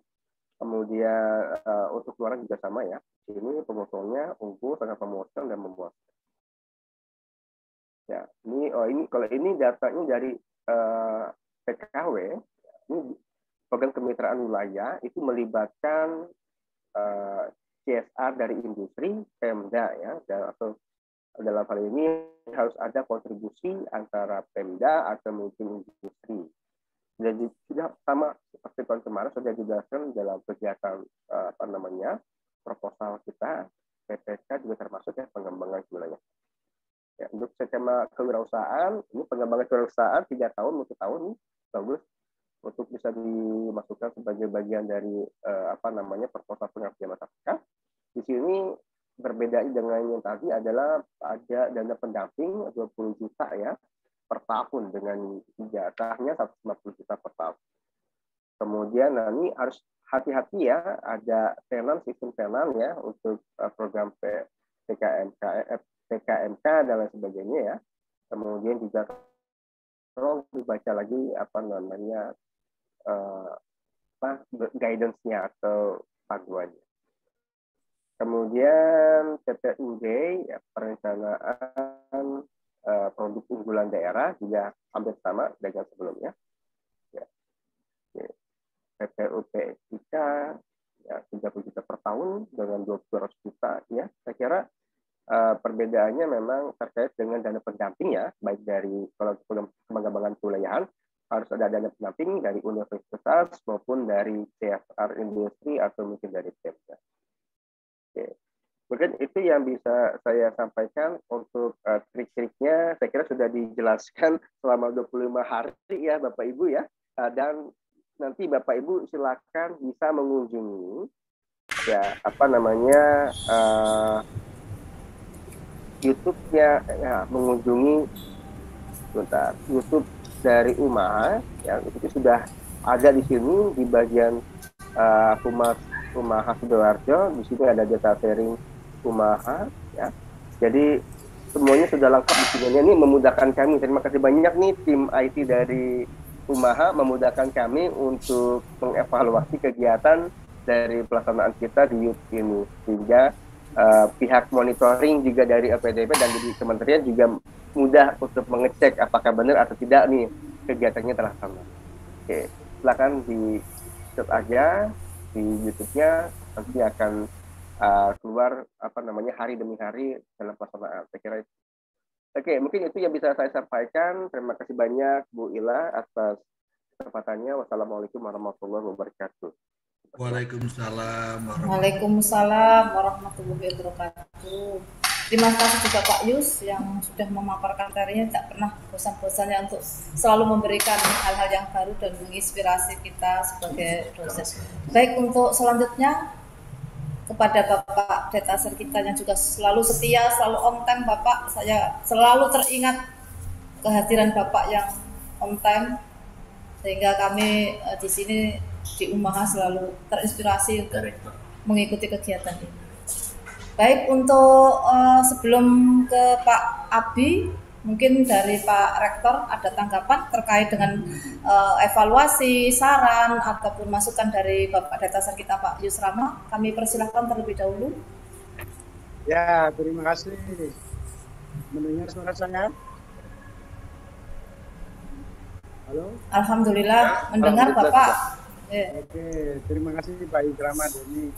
Kemudian untuk luar juga sama ya. Ini pemotongnya unggul, sangat memuaskan dan memuaskan. Ya, ini kalau ini datanya dari PKW, ini program kemitraan wilayah itu melibatkan CSR dari industri, Pemda ya, atau dalam hal ini harus ada kontribusi antara Pemda atau mungkin industri. Jadi sudah sama seperti tahun kemarin sudah dijelaskan dalam kegiatan proposal kita, PPK juga termasuk ya pengembangan wilayah. Ya, untuk skema kewirausahaan, ini pengembangan kewirausahaan 3 tahun, multi tahun nih, bagus untuk bisa dimasukkan sebagai bagian dari proposal pengabdian masyarakat. Di sini berbeda dengan yang tadi adalah ada dana pendamping 20 juta ya per tahun dengan ijazahnya 150 juta per tahun. Kemudian ini harus hati-hati ya, ada sistem tenan ya untuk program PKMK dan lain sebagainya ya. Kemudian juga tolong dibaca lagi guidance-nya atau panduannya. Kemudian PPUD ya, perencanaan produk unggulan daerah juga hampir sama dengan sebelumnya. Ya. PPUPK ya 30 juta per tahun dengan 200 juta ya. Saya kira perbedaannya memang terkait dengan dana pendamping ya, baik dari kalau pengembangan kewilayahan harus ada dana pendamping dari universitas maupun dari CSR industri atau mungkin dari Pemda. Oke. Mungkin itu yang bisa saya sampaikan untuk trik-triknya. Saya kira sudah dijelaskan selama 25 hari ya Bapak Ibu ya. Dan nanti Bapak Ibu silakan bisa mengunjungi ya YouTube-nya ya, mengunjungi YouTube dari Umaha ya, itu sudah ada di sini di bagian Humas Umaha Sidoarjo. Di sini ada data sharing Umaha ya. Jadi semuanya sudah lengkap di sini. Ini memudahkan kami. Terima kasih banyak nih tim IT dari Umaha memudahkan kami untuk mengevaluasi kegiatan dari pelaksanaan kita di YouTube ini, sehingga pihak monitoring juga dari LPDP dan dari kementerian juga mudah untuk mengecek apakah benar atau tidak nih kegiatannya telah sama. Oke, silakan di search aja di YouTube-nya, nanti akan keluar hari demi hari dalam pelaksanaan. Saya kira itu. Oke, mungkin itu yang bisa saya sampaikan. Terima kasih banyak Bu Ila atas kesempatannya. Wassalamualaikum warahmatullahi wabarakatuh. Waalaikumsalam warahmatullahi wabarakatuh. Terima kasih juga Pak Yus yang sudah memaparkan karyanya, tidak pernah bosan-bosannya untuk selalu memberikan hal-hal yang baru dan menginspirasi kita sebagai dosen. Baik, untuk selanjutnya kepada Bapak Detaser kita yang juga selalu setia, selalu on time Bapak, saya selalu teringat kehadiran Bapak yang on time sehingga kami di sini di Umaha selalu terinspirasi untuk mengikuti kegiatan ini. Baik, untuk sebelum ke Pak Abi, mungkin dari Pak Rektor ada tanggapan terkait dengan evaluasi, saran, ataupun masukan dari Bapak Detaser kita Pak Yusrama. Kami persilahkan terlebih dahulu. Ya, terima kasih. Mendengar suara saya? Halo? Alhamdulillah, mendengar Bapak. Oke, terima kasih Pak Yusrama. Ini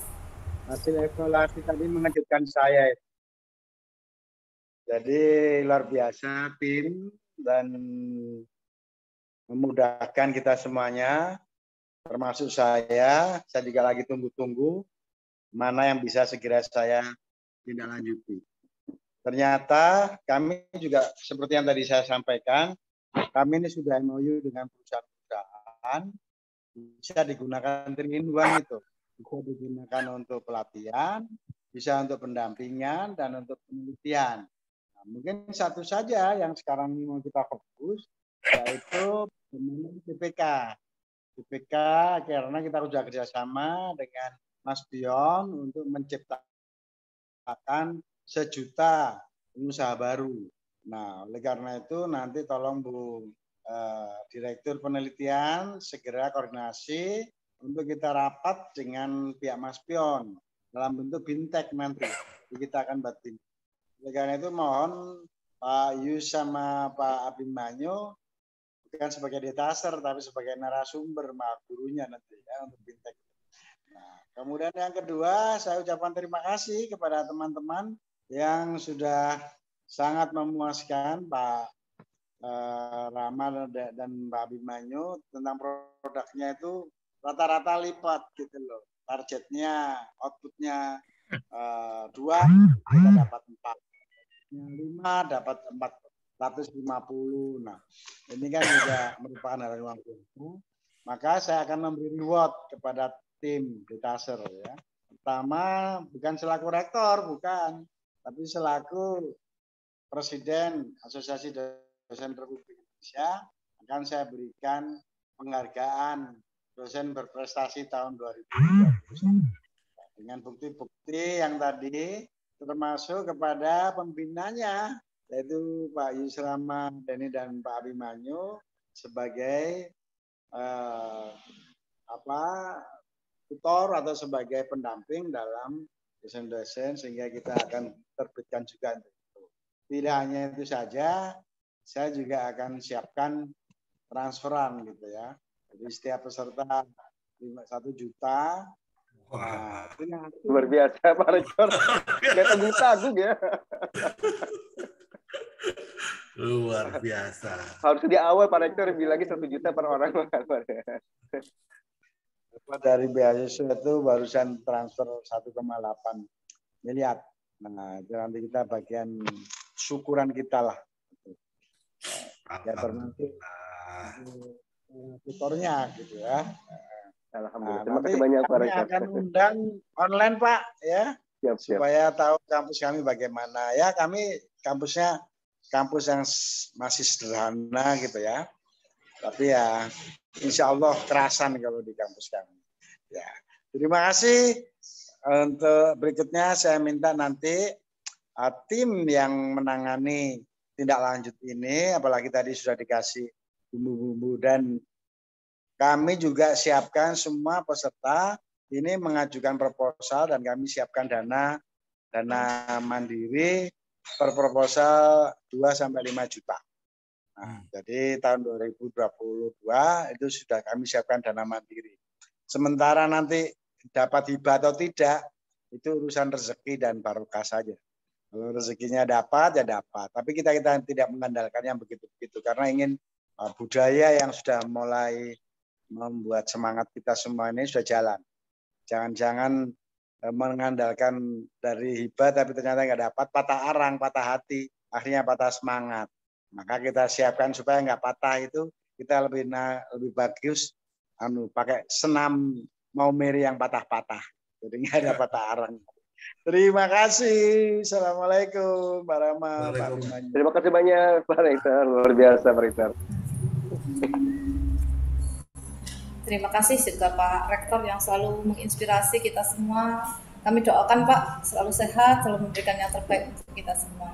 hasil evaluasi tadi mengejutkan saya. Jadi luar biasa tim dan memudahkan kita semuanya, termasuk saya juga lagi tunggu-tunggu mana yang bisa segera saya tindak lanjuti. Ternyata kami juga seperti yang tadi saya sampaikan, kami ini sudah MOU dengan perusahaan-perusahaan bisa digunakan 3-in-1 itu. bisa digunakan untuk pelatihan, bisa untuk pendampingan, dan untuk penelitian. Nah, mungkin satu saja yang sekarang ini mau kita fokus, yaitu PPK. PPK karena kita sudah kerjasama dengan Mas Bion untuk menciptakan 1 juta usaha baru. Nah, oleh karena itu nanti tolong Bu Direktur Penelitian segera koordinasi untuk kita rapat dengan pihak Mas Pion dalam bentuk bintek nanti. Kita akan buat bintek. Oleh karena itu mohon Pak Yus sama Pak Abimanyu bukan sebagai detaser tapi sebagai narasumber gurunya nanti ya untuk bintek. Nah, kemudian yang kedua saya ucapkan terima kasih kepada teman-teman yang sudah sangat memuaskan Pak Rama dan Mbak Abimanyu tentang produknya itu rata-rata lipat gitu loh. Targetnya, outputnya 2, kita dapat 4. 5 dapat 450. Nah, ini kan juga merupakan hal yang luar biasa. Maka saya akan memberi reward kepada tim Detaser ya. Pertama, bukan selaku rektor, bukan, tapi selaku Presiden Asosiasi Dosen Republik Indonesia akan saya berikan penghargaan dosen berprestasi tahun 2021 dengan bukti-bukti yang tadi termasuk kepada pembinanya yaitu Pak Yusrama Deni dan Pak Abimanyu sebagai tutor atau sebagai pendamping dalam dosen-dosen sehingga kita akan terbitkan juga itu. Tidak hanya itu saja, saya juga akan siapkan transferan gitu ya. Jadi setiap peserta 1 juta. Nah, luar biasa Pak Rektor. Nggak tanggung-tanggung ya. Luar biasa. Harus di awal Pak Rektor bilangnya 1 juta per orang. Dari beasiswa itu barusan transfer 1,8 miliar. Nah, itu nanti kita bagian syukuran kita lah. Ya termasuk tutornya gitu ya. Alhamdulillah. Terima kasih banyak Pak Rektor. Kami akan undang online Pak ya. Siap. Supaya tahu kampus kami bagaimana. Ya kami kampusnya kampus yang masih sederhana gitu ya. Tapi ya insya Allah kerasan kalau di kampus kami. Ya, terima kasih. Untuk berikutnya saya minta nanti tim yang menangani tindak lanjut ini, apalagi tadi sudah dikasih bumbu-bumbu dan kami juga siapkan semua peserta ini mengajukan proposal dan kami siapkan dana mandiri per proposal 2-5 juta. Nah, jadi tahun 2022 itu sudah kami siapkan dana mandiri. Sementara nanti dapat hibah atau tidak itu urusan rezeki dan barokah saja. Kalau rezekinya dapat ya dapat. Tapi kita tidak mengandalkan yang begitu-begitu karena ingin budaya yang sudah mulai membuat semangat kita semua ini sudah jalan. Jangan-jangan mengandalkan dari hibah tapi ternyata nggak dapat, patah arang, patah hati, akhirnya patah semangat. Maka kita siapkan supaya nggak patah itu kita lebih bagus pakai senam maumeri yang patah-patah. Jadi nggak ada patah arang. Terima kasih. Assalamualaikum warahmatullahi wabarakatuh. Terima kasih banyak Pak Rektor. Luar biasa Pak Rektor. Terima kasih juga Pak Rektor yang selalu menginspirasi kita semua. Kami doakan Pak selalu sehat, selalu memberikan yang terbaik untuk kita semua.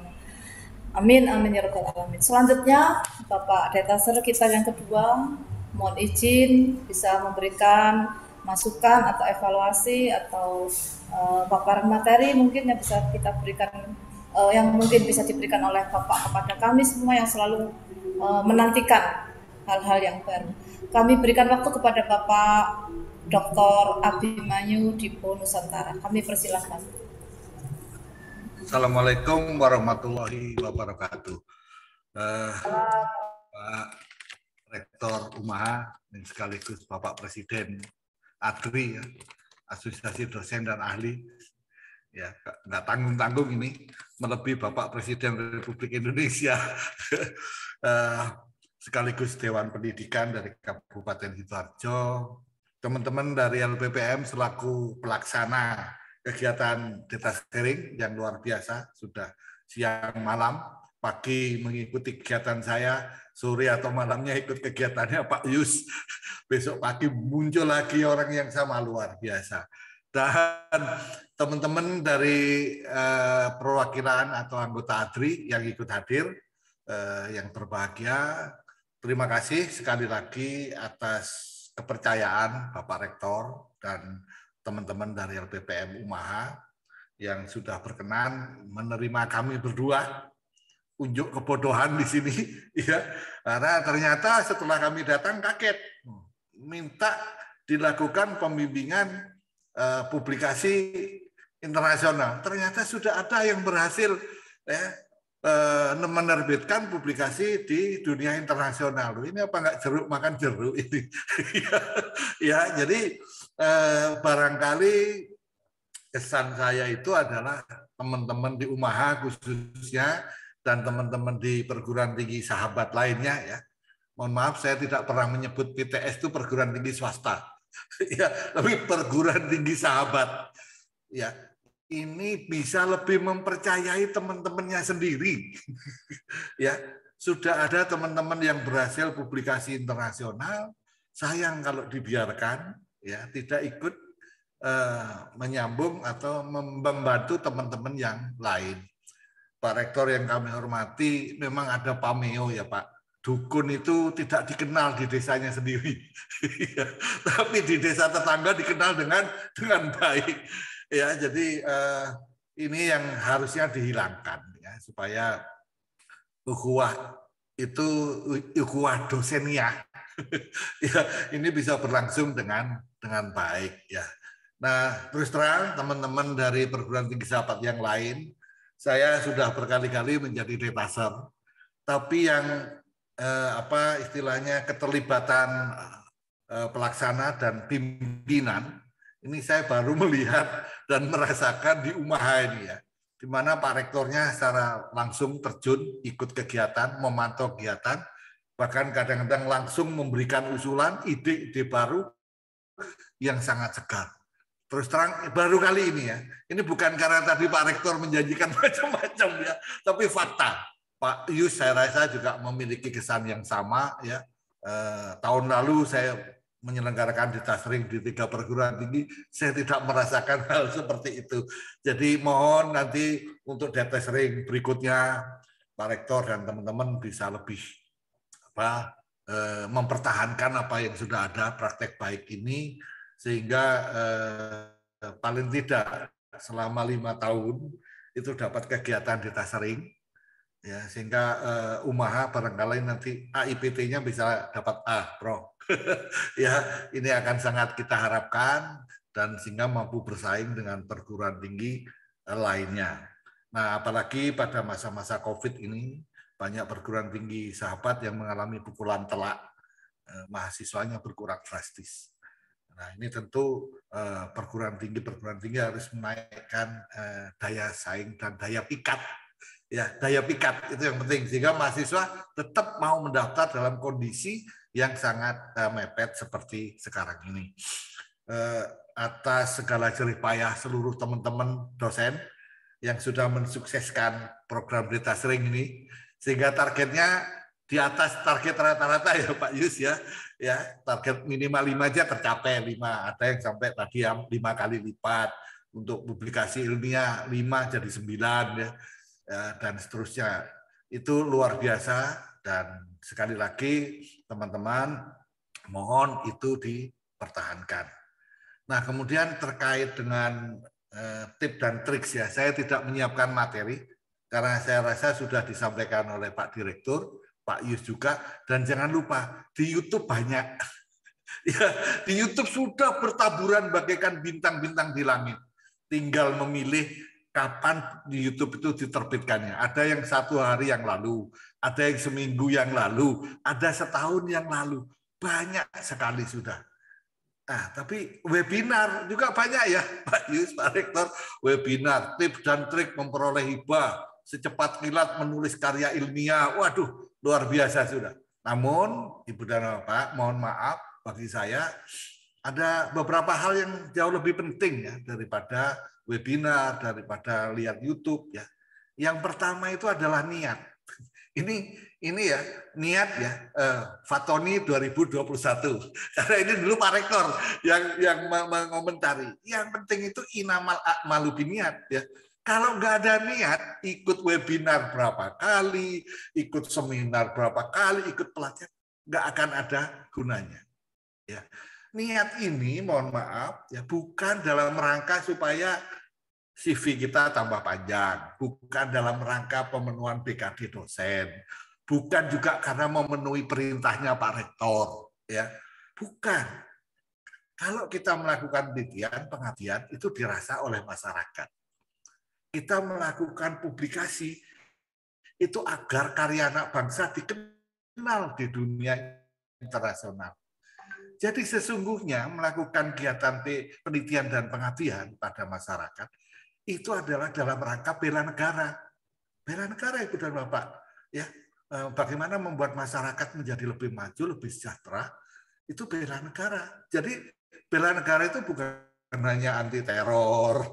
Amin, amin ya rabbal alamin. Selanjutnya Bapak Detaser kita yang kedua, mohon izin bisa memberikan masukan atau evaluasi atau paparan materi mungkin yang bisa kita berikan, yang mungkin bisa diberikan oleh Bapak kepada kami semua yang selalu menantikan hal-hal yang baru. Kami berikan waktu kepada Bapak Dr. Abimanyu Dipo Nusantara. Kami persilahkan. Assalamualaikum warahmatullahi wabarakatuh. Pak Rektor UMAHA dan sekaligus Bapak Presiden ADRI, ya, Asosiasi Dosen dan Ahli, ya nggak tanggung-tanggung ini melebihi Bapak Presiden Republik Indonesia, sekaligus Dewan Pendidikan dari Kabupaten Sidoarjo, teman-teman dari LPPM selaku pelaksana kegiatan data sharing yang luar biasa, sudah siang malam, pagi mengikuti kegiatan saya, sore atau malamnya ikut kegiatannya Pak Yus, besok pagi muncul lagi orang yang sama, luar biasa. Dan teman-teman dari perwakilan atau anggota ADRI yang ikut hadir, yang berbahagia, terima kasih sekali lagi atas kepercayaan Bapak Rektor dan teman-teman dari LPPM UMAHA yang sudah berkenan menerima kami berdua, unjuk kebodohan di sini, ya, karena ternyata setelah kami datang kaget, minta dilakukan pembimbingan publikasi internasional. Ternyata sudah ada yang berhasil ya, menerbitkan publikasi di dunia internasional. Ini apa nggak jeruk makan jeruk ini? Ya, jadi barangkali kesan saya itu adalah teman-teman di UMAHA khususnya dan teman-teman di perguruan tinggi sahabat lainnya ya. Mohon maaf saya tidak pernah menyebut PTS itu perguruan tinggi swasta. Ya, tapi perguruan tinggi sahabat. Ya, ini bisa lebih mempercayai teman-temannya sendiri. Ya, sudah ada teman-teman yang berhasil publikasi internasional, sayang kalau dibiarkan ya, tidak ikut menyambung atau membantu teman-teman yang lain. Pak Rektor yang kami hormati, memang ada pameo ya Pak. Dukun itu tidak dikenal di desanya sendiri, tapi di desa tetangga dikenal dengan baik. Ya, jadi ini yang harusnya dihilangkan ya, supaya ukhuwah itu ukhuwah doseniah ya, ini bisa berlangsung dengan baik ya. Nah, terus terang teman-teman dari perguruan tinggi sahabat yang lain, saya sudah berkali-kali menjadi detaser, tapi yang apa istilahnya keterlibatan pelaksana dan pimpinan ini saya baru melihat dan merasakan di UMAHA ini ya, di mana Pak Rektornya secara langsung terjun ikut kegiatan, memantau kegiatan, bahkan kadang-kadang langsung memberikan usulan, ide-ide baru yang sangat segar. Terus terang baru kali ini ya, ini bukan karena tadi Pak Rektor menjanjikan macam-macam ya, tapi fakta. Pak Yus saya rasa juga memiliki kesan yang sama ya. Tahun lalu saya menyelenggarakan data sharing di 3 perguruan tinggi, saya tidak merasakan hal seperti itu. Jadi mohon nanti untuk data sharing berikutnya Pak Rektor dan teman-teman bisa lebih mempertahankan apa yang sudah ada praktek baik ini, sehingga paling tidak selama 5 tahun itu dapat kegiatan data sharing. Ya, sehingga UMAHA barangkali nanti AIPT-nya bisa dapat A, Pro. Ya, ini akan sangat kita harapkan dan sehingga mampu bersaing dengan perguruan tinggi lainnya. Nah, apalagi pada masa-masa COVID ini banyak perguruan tinggi sahabat yang mengalami pukulan telak, mahasiswanya berkurang drastis. Nah, ini tentu perguruan tinggi harus menaikkan daya saing dan daya pikat. Ya, daya pikat itu yang penting sehingga mahasiswa tetap mau mendaftar dalam kondisi yang sangat mepet seperti sekarang ini. Atas segala jerih payah seluruh teman-teman dosen yang sudah mensukseskan program data sharing ini, sehingga targetnya di atas target rata-rata ya Pak Yus ya. Ya, target minimal 5 aja tercapai 5. Ada yang sampai tadi 5 kali lipat. Untuk publikasi ilmiah 5 jadi 9 ya. Dan seterusnya. Itu luar biasa dan sekali lagi teman-teman mohon itu dipertahankan. Nah, kemudian terkait dengan tips dan trik ya, saya tidak menyiapkan materi karena saya rasa sudah disampaikan oleh Pak Direktur, Pak Yus juga, dan jangan lupa di YouTube banyak. Ya, di YouTube sudah bertaburan bagaikan bintang-bintang di langit. Tinggal memilih kapan di YouTube itu diterbitkannya. Ada yang 1 hari yang lalu, ada yang seminggu yang lalu, ada setahun yang lalu. Banyak sekali sudah. Nah, tapi webinar juga banyak ya, Pak Yus, Pak Rektor. Webinar, tips dan trik memperoleh hibah, secepat kilat menulis karya ilmiah. Waduh, luar biasa sudah. Namun, Ibu dan Bapak, mohon maaf bagi saya, ada beberapa hal yang jauh lebih penting ya daripada webinar, daripada lihat YouTube ya. Yang pertama itu adalah niat. Ini ya niat ya, Fatoni 2021. Karena ini dulu Pak Rektor yang mengomentari. Yang penting itu inamal a'malu biniat ya. Kalau nggak ada niat, ikut webinar berapa kali, ikut seminar berapa kali, ikut pelatihan, nggak akan ada gunanya. Ya. Niat ini, mohon maaf, ya bukan dalam rangka supaya CV kita tambah panjang, bukan dalam rangka pemenuhan BKD dosen, bukan juga karena memenuhi perintahnya Pak Rektor, ya, bukan. Kalau kita melakukan penelitian, pengabdian itu dirasa oleh masyarakat. Kita melakukan publikasi itu agar karya anak bangsa dikenal di dunia internasional. Jadi sesungguhnya melakukan kegiatan penelitian dan pengabdian pada masyarakat itu adalah dalam rangka bela negara. Bela negara Ibu dan Bapak, ya. Bagaimana membuat masyarakat menjadi lebih maju, lebih sejahtera, itu bela negara. Jadi bela negara itu bukan hanya anti teror,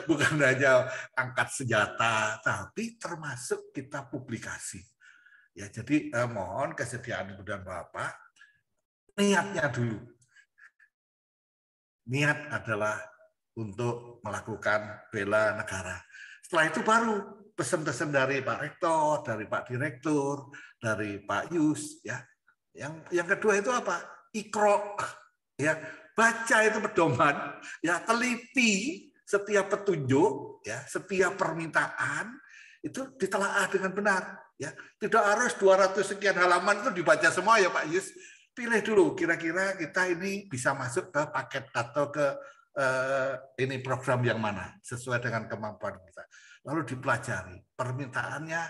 bukan hanya angkat senjata, tapi termasuk kita publikasi. Ya, jadi mohon kesediaan Ibu dan Bapak, niatnya dulu. Niat adalah untuk melakukan bela negara. Setelah itu baru pesan-pesan dari Pak Rektor, dari Pak Direktur, dari Pak Yus, ya. Yang kedua itu apa? Ikro, ya. Baca itu pedoman, ya, teliti setiap petunjuk, ya, setiap permintaan itu ditelaah dengan benar, ya. Tidak harus 200 sekian halaman itu dibaca semua ya Pak Yus. Pilih dulu kira-kira kita ini bisa masuk ke paket atau ke ini program yang mana sesuai dengan kemampuan kita. Lalu dipelajari permintaannya,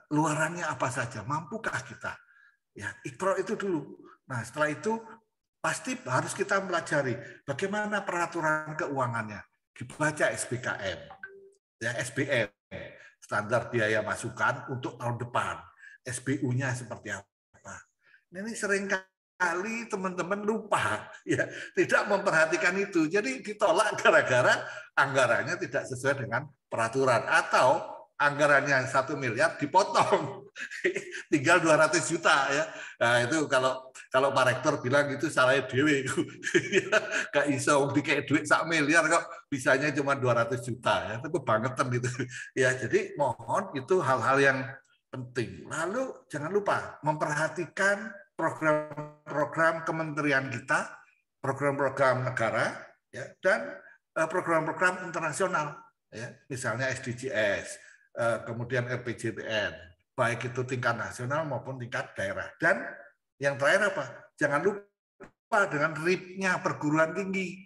luarannya apa saja, mampukah kita? Ya, ikro itu dulu. Nah, setelah itu pasti harus kita pelajari bagaimana peraturan keuangannya. Dibaca SBKM, ya, SBM, standar biaya masukan untuk tahun depan. SBU-nya seperti apa? Ini seringkali teman-teman lupa, ya, tidak memperhatikan itu. Jadi ditolak gara-gara anggarannya tidak sesuai dengan peraturan atau anggarannya 1 miliar dipotong tinggal 200 juta ya. Nah, itu kalau Pak Rektor bilang itu salah dewe. Gak iso dikasih duit 1 miliar kok bisanya cuma 200 juta ya. Itu bangetan itu. Ya, jadi mohon itu hal-hal yang penting. Lalu jangan lupa memperhatikan program-program kementerian kita, program-program negara, ya, dan program-program internasional, ya, misalnya SDGs, kemudian RPJMN, baik itu tingkat nasional maupun tingkat daerah. Dan yang terakhir apa? Jangan lupa dengan RIP-nya perguruan tinggi.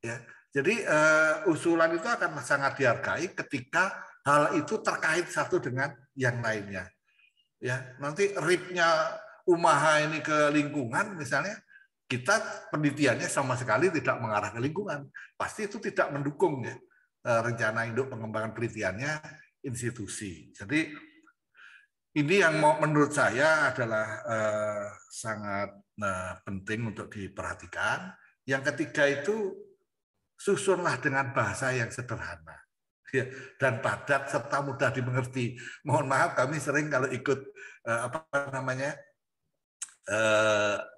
Ya, jadi usulan itu akan sangat dihargai ketika hal itu terkait satu dengan yang lainnya. Ya, nanti RIP-nya Umaha ini ke lingkungan misalnya, kita penelitiannya sama sekali tidak mengarah ke lingkungan, pasti itu tidak mendukung ya rencana induk pengembangan penelitiannya institusi. Jadi ini yang menurut saya adalah sangat penting untuk diperhatikan. Yang ketiga itu susunlah dengan bahasa yang sederhana ya, dan padat serta mudah dimengerti. Mohon maaf kami sering kalau ikut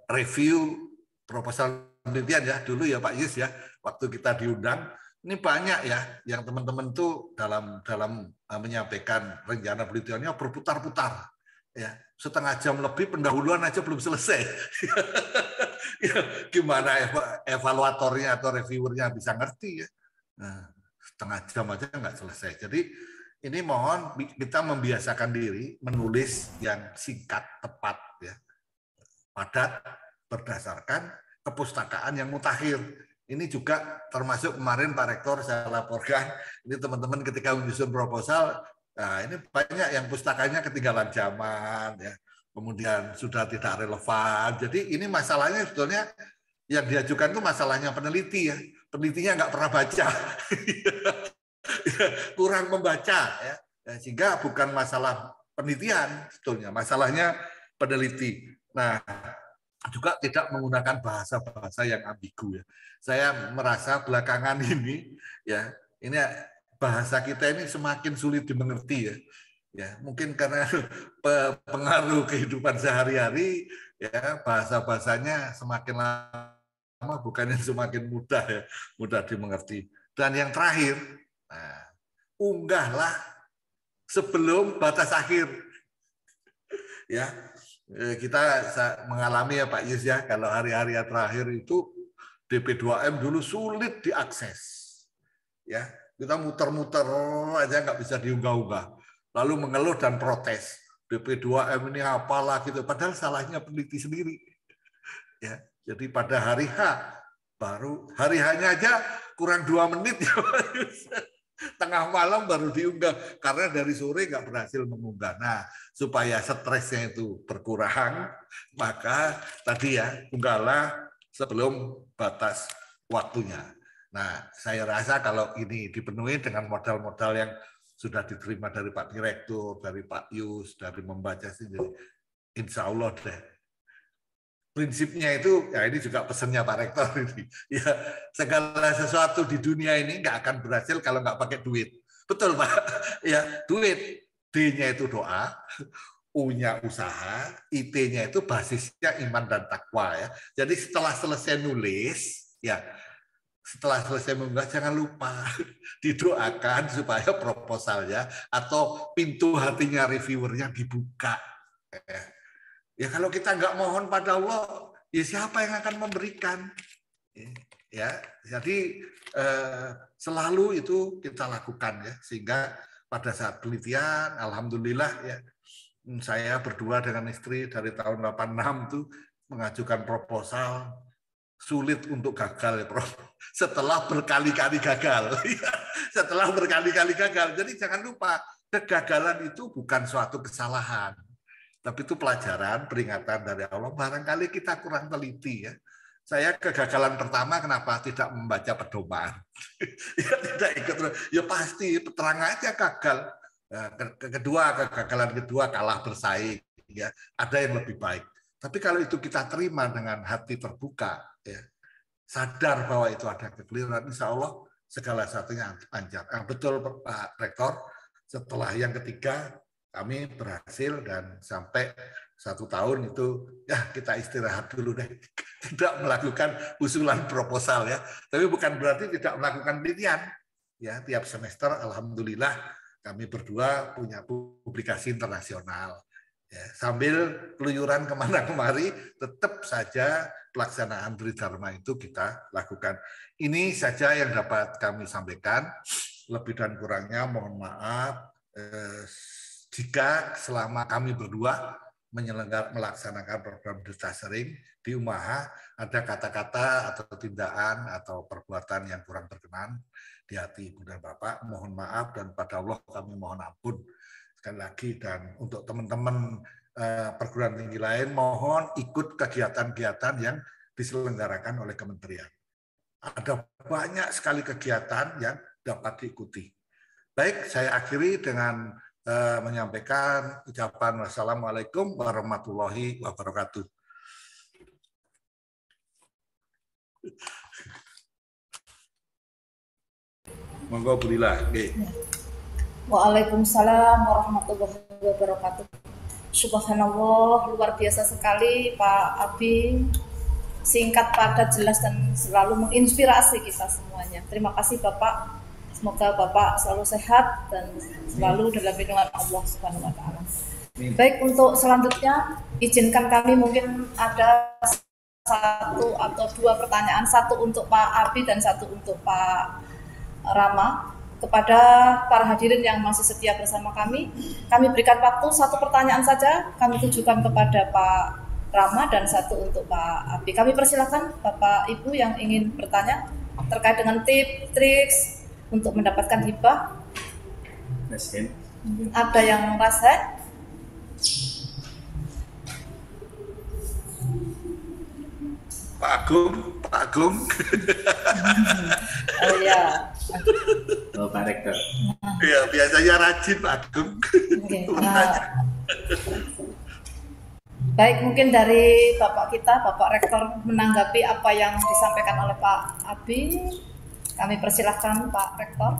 review proposal penelitian ya dulu ya Pak Yus ya, waktu kita diundang ini banyak ya yang teman-teman tuh dalam menyampaikan rencana penelitiannya berputar-putar ya, setengah jam lebih pendahuluan aja belum selesai. Ya, gimana evaluatornya atau reviewernya bisa ngerti ya, nah, setengah jam aja nggak selesai. Jadi ini mohon kita membiasakan diri menulis yang singkat, tepat ya, padat, berdasarkan kepustakaan yang mutakhir. Ini juga termasuk kemarin Pak Rektor saya laporkan, ini teman-teman ketika menyusun proposal, nah ini banyak yang pustakanya ketinggalan zaman, ya, kemudian sudah tidak relevan. Jadi ini masalahnya sebetulnya yang diajukan itu masalahnya peneliti ya, penelitinya nggak pernah baca, kurang membaca ya, sehingga bukan masalah penelitian sebetulnya, masalahnya peneliti. Nah, juga tidak menggunakan bahasa-bahasa yang ambigu ya. Saya merasa belakangan ini ya, ini bahasa kita ini semakin sulit dimengerti ya. Ya, mungkin karena pengaruh kehidupan sehari-hari ya, bahasa-bahasanya semakin lama bukannya semakin mudah ya, mudah dimengerti. Dan yang terakhir, nah, unggahlah sebelum batas akhir. Ya, kita mengalami ya Pak Yus ya, kalau hari-hari terakhir itu DP2M dulu sulit diakses. Ya, kita muter-muter aja nggak bisa diunggah-unggah. Lalu mengeluh dan protes. DP2M ini apalah gitu, padahal salahnya peneliti sendiri. Ya, jadi pada hari H baru hari H-nya aja kurang 2 menit ya Pak Yus. Tengah malam baru diunggah karena dari sore nggak berhasil mengunggah. Nah, supaya stresnya itu berkurang, maka tadi ya unggahlah sebelum batas waktunya. Nah, saya rasa kalau ini dipenuhi dengan modal-modal yang sudah diterima dari Pak Direktur, dari Pak Yus, dari membaca sendiri, insya Allah deh. Prinsipnya itu, ya ini juga pesannya Pak Rektor ini. Ya, segala sesuatu di dunia ini nggak akan berhasil kalau nggak pakai duit. Betul Pak? Ya, duit. D-nya itu doa, U-nya usaha, IT-nya itu basisnya iman dan takwa ya. Jadi setelah selesai nulis, ya setelah selesai mengunggah jangan lupa didoakan supaya proposalnya atau pintu hatinya reviewernya dibuka. Ya kalau kita nggak mohon pada Allah, ya siapa yang akan memberikan? Ya, jadi selalu itu kita lakukan ya, sehingga pada saat penelitian, alhamdulillah ya, saya berdua dengan istri dari tahun 86 tuh mengajukan proposal. Sulit untuk gagal ya Prof. Setelah berkali-kali gagal. Setelah berkali-kali gagal. Jadi jangan lupa, kegagalan itu bukan suatu kesalahan. Tapi itu pelajaran, peringatan dari Allah. Barangkali kita kurang teliti ya. Saya kegagalan pertama kenapa tidak membaca pedoman. Ya tidak ikut. Ya pasti terang aja gagal. Kegagalan kedua kalah bersaing. Ya, ada yang lebih baik. Tapi kalau itu kita terima dengan hati terbuka, ya, sadar bahwa itu ada kekeliruan, insya Allah segala satunya lancar. Betul Pak Rektor, setelah yang ketiga kami berhasil dan sampai 1 tahun itu ya kita istirahat dulu deh, tidak melakukan usulan proposal ya. Tapi bukan berarti tidak melakukan penelitian. Ya, tiap semester alhamdulillah kami berdua punya publikasi internasional. Ya, sambil keluyuran kemana-kemari, tetap saja pelaksanaan Tridharma itu kita lakukan. Ini saja yang dapat kami sampaikan. Lebih dan kurangnya mohon maaf jika selama kami berdua melaksanakan program Duta Sering di UMAHA ada kata-kata atau tindakan atau perbuatan yang kurang berkenan di hati Ibu dan Bapak. Mohon maaf dan pada Allah kami mohon ampun. Sekali lagi, dan untuk teman-teman perguruan tinggi lain, mohon ikut kegiatan-kegiatan yang diselenggarakan oleh kementerian. Ada banyak sekali kegiatan yang dapat diikuti. Baik, saya akhiri dengan menyampaikan ucapan wassalamualaikum warahmatullahi wabarakatuh. Monggo Bulila. Waalaikumsalam warahmatullahi wabarakatuh. Subhanallah, luar biasa sekali Pak Abi. Singkat, padat, jelas, dan selalu menginspirasi kita semuanya. Terima kasih Bapak. Semoga Bapak selalu sehat dan selalu dalam lindungan Allah Subhanahu wa Ta'ala. Baik, untuk selanjutnya izinkan kami mungkin ada 1 atau 2 pertanyaan, 1 untuk Pak Abi dan 1 untuk Pak Rama. Kepada para hadirin yang masih setia bersama kami berikan waktu 1 pertanyaan saja kami tujukan kepada Pak Rama dan 1 untuk Pak Abi. Kami persilakan Bapak Ibu yang ingin bertanya terkait dengan tips, trik untuk mendapatkan hibah. Ada yang rasa? Pak Agung. Oh ya. Oh, Pak Rektor. Ya, biasanya rajin Pak Agung. Okay. Baik, mungkin dari Bapak kita, Bapak Rektor menanggapi apa yang disampaikan oleh Pak Abi. Kami persilahkan Pak Rektor.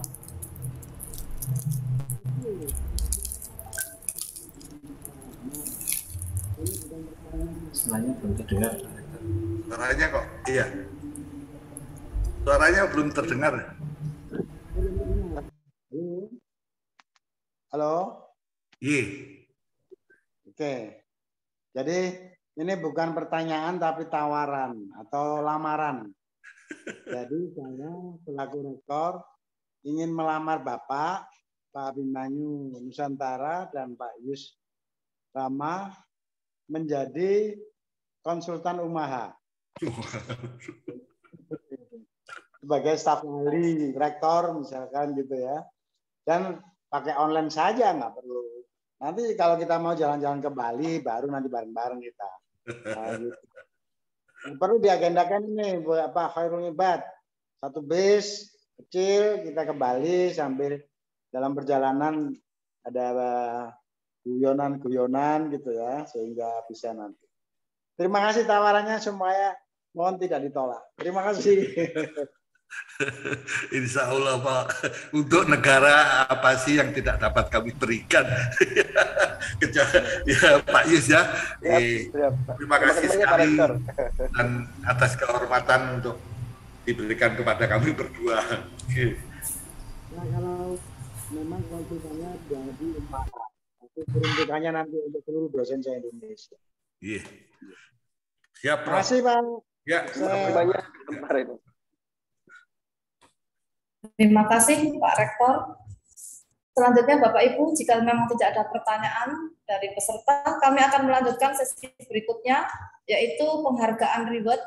Semuanya belum terdengar. Suaranya kok, iya. Suaranya belum terdengar. Halo? Iya. Oke. Jadi ini bukan pertanyaan tapi tawaran atau lamaran. Jadi saya selaku rektor ingin melamar Bapak, Pak Abimanyu Nusantara dan Pak Yus Rama menjadi konsultan UMAHA. Sebagai staf ahli rektor misalkan gitu ya. Dan pakai online saja, nggak perlu. Nanti kalau kita mau jalan-jalan ke Bali, baru nanti bareng-bareng kita. Nah, gitu. Perlu diagendakan ini, Pak Khairul Ibad. Satu bis kecil, kita ke Bali sambil dalam perjalanan ada guyonan-guyonan gitu ya, sehingga bisa nanti. Terima kasih tawarannya semuanya, mohon tidak ditolak. Terima kasih. Insya Allah Pak, untuk negara apa sih yang tidak dapat kami berikan? Ya Pak Yus ya, terima kasih sekali dan atas kehormatan untuk diberikan kepada kami berdua. Nah, kalau memang konsultannya jadi UMAHA, itu peruntukannya nanti untuk seluruh dosen se-Indonesia. Iya. Siap, Prof. Terima kasih Pak. Ya, terima banyak kemarin. Terima kasih Pak Rektor. Selanjutnya Bapak Ibu, jika memang tidak ada pertanyaan dari peserta, kami akan melanjutkan sesi berikutnya, yaitu penghargaan reward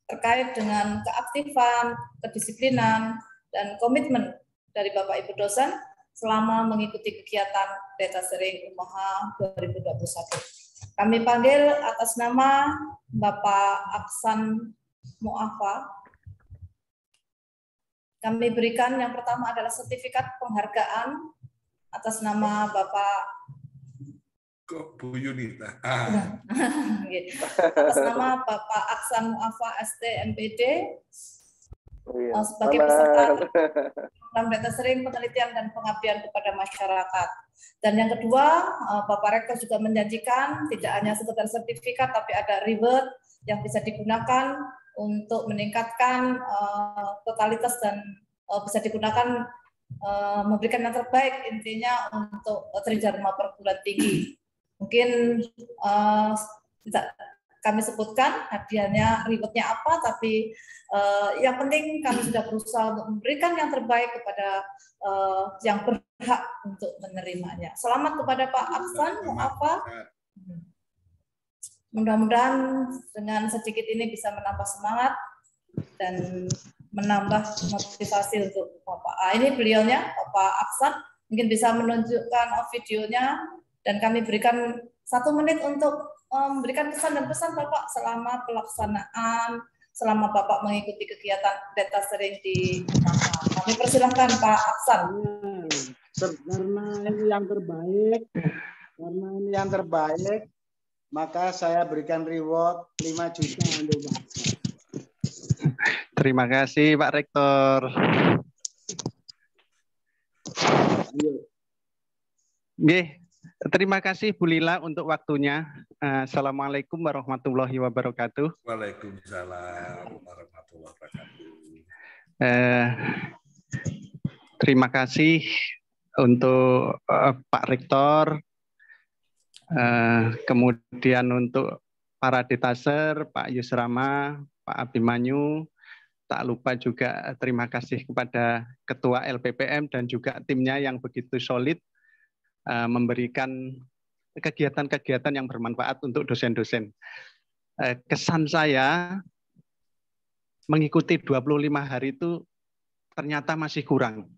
terkait dengan keaktifan, kedisiplinan, dan komitmen dari Bapak Ibu dosen selama mengikuti kegiatan Data Sharing UMAHA 2021. Kami panggil atas nama Bapak Aksan Mu'afa. Kami berikan yang pertama adalah sertifikat penghargaan atas nama Bapak kok Bu Yunita. Atas nama Bapak Aksan Mu'afa ST MPD sebagai peserta program Data Sharing penelitian dan pengabdian kepada masyarakat. Dan yang kedua, Bapak Rektor juga menjanjikan tidak hanya sekedar sertifikat tapi ada reward yang bisa digunakan untuk meningkatkan totalitas dan bisa digunakan memberikan yang terbaik intinya untuk tridharma perguruan tinggi. Mungkin tidak kami sebutkan hadiahnya, rewardnya apa, tapi yang penting kami sudah berusaha untuk memberikan yang terbaik kepada yang berhak untuk menerimanya. Selamat kepada Pak Aksan, apa? Mudah-mudahan dengan sedikit ini bisa menambah semangat dan menambah motivasi untuk Bapak. Ini beliaunya, Bapak Aksan, mungkin bisa menunjukkan videonya dan kami berikan 1 menit untuk memberikan kesan dan pesan Bapak selama pelaksanaan, selama Bapak mengikuti kegiatan Data Sharing di UMAHA. Kami persilahkan Pak Aksan. Karena ini yang terbaik, maka saya berikan reward 5 juta untuk Pak. Terima kasih Pak Rektor. Nggih, terima kasih Bu Lila untuk waktunya. Assalamualaikum warahmatullahi wabarakatuh. Waalaikumsalam warahmatullahi wabarakatuh. Terima kasih untuk Pak Rektor, kemudian untuk para detaser, Pak Yusrama, Pak Abimanyu, tak lupa juga terima kasih kepada Ketua LPPM dan juga timnya yang begitu solid memberikan kegiatan-kegiatan yang bermanfaat untuk dosen-dosen. Kesan saya mengikuti 25 hari itu ternyata masih kurang.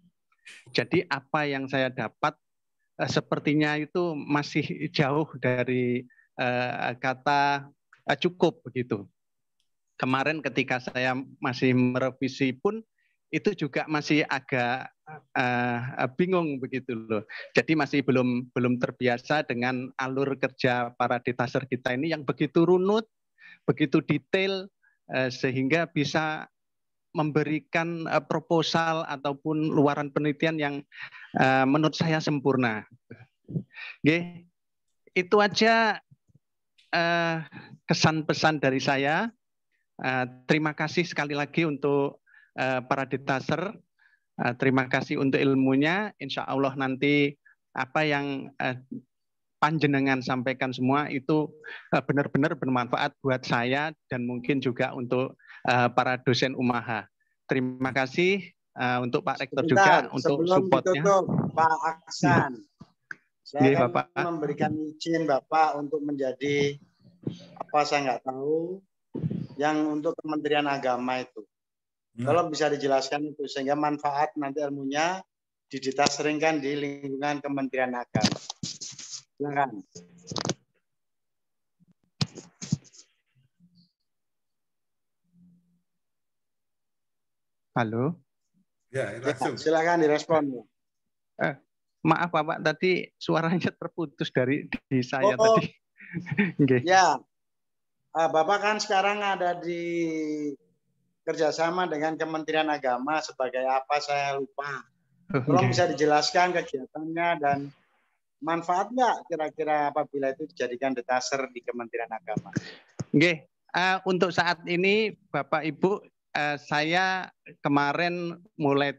Jadi apa yang saya dapat sepertinya itu masih jauh dari kata cukup begitu. Kemarin ketika saya masih merevisi pun itu juga masih agak bingung begitu loh. Jadi masih belum terbiasa dengan alur kerja para detaser kita ini yang begitu runut, begitu detail, sehingga bisa memberikan proposal ataupun luaran penelitian yang menurut saya sempurna. Oke, itu aja kesan pesan dari saya. Terima kasih sekali lagi untuk para detaser. Terima kasih untuk ilmunya. Insya Allah nanti apa yang panjenengan sampaikan semua itu benar-benar bermanfaat buat saya dan mungkin juga untuk para dosen UMAHA. Terima kasih untuk Pak Rektor juga untuk supportnya. Ditutup, Pak Aksan. Saya Bapak memberikan izin Bapak untuk menjadi apa saya nggak tahu yang untuk Kementerian Agama itu. Kalau bisa dijelaskan itu sehingga manfaat nanti ilmunya didetaseringkan di lingkungan Kementerian Agama. Silakan. Halo. Ya, langsung. Silakan direspon. Maaf Bapak, tadi suaranya terputus di saya tadi. Ya, Bapak kan sekarang ada di kerjasama dengan Kementerian Agama sebagai apa saya lupa. Tolong bisa dijelaskan kegiatannya dan manfaat nggak kira-kira apabila itu dijadikan detaser di Kementerian Agama? Oke, untuk saat ini Bapak Ibu, saya kemarin mulai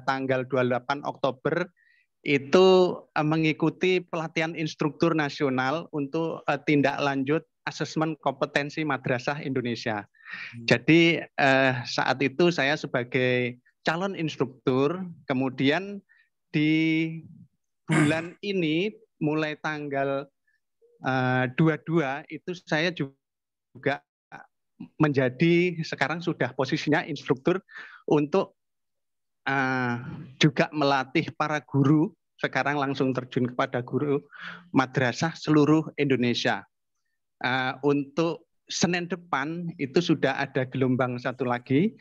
tanggal 28 Oktober itu mengikuti pelatihan instruktur nasional untuk tindak lanjut asesmen kompetensi madrasah Indonesia. Jadi saat itu saya sebagai calon instruktur, kemudian di bulan ini mulai tanggal 22 itu saya juga menjadi sekarang sudah posisinya instruktur untuk juga melatih para guru, sekarang langsung terjun kepada guru madrasah seluruh Indonesia. Untuk Senin depan itu sudah ada gelombang satu lagi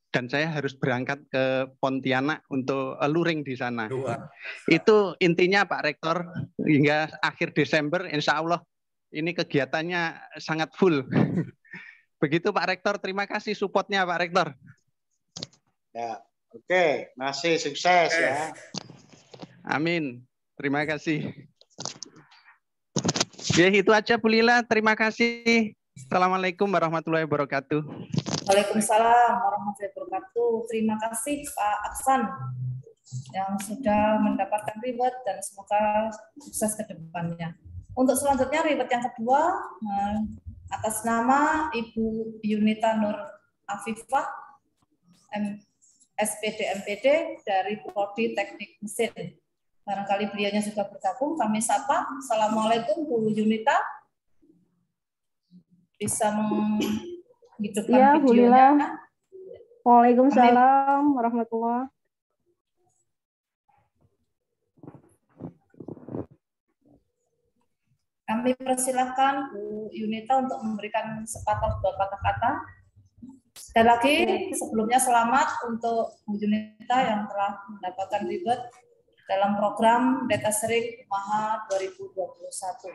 dan saya harus berangkat ke Pontianak untuk luring di sana. Itu intinya Pak Rektor, hingga akhir Desember insya Allah ini kegiatannya sangat full. Begitu Pak Rektor, terima kasih supportnya Pak Rektor. Ya, oke, masih sukses ya. Amin, terima kasih. Ya itu aja Bu Lila, terima kasih. Assalamualaikum warahmatullahi wabarakatuh. Waalaikumsalam warahmatullahi wabarakatuh. Terima kasih Pak Aksan yang sudah mendapatkan reward dan semoga sukses ke depannya. Untuk selanjutnya reward yang kedua atas nama Ibu Yunita Nur Afifah SPD MPD dari Prodi Teknik Mesin. Barangkali beliaunya sudah bergabung, kami sapa. Assalamualaikum Bu Yunita. Bisa menghidupkan ya, videonya. Waalaikumsalam warahmatullahi. Kami persilahkan Bu Yunita untuk memberikan sepatah dua kata-kata. Sekali lagi sebelumnya selamat untuk Bu Yunita yang telah mendapatkan reward dalam program Detasering UMAHA 2021.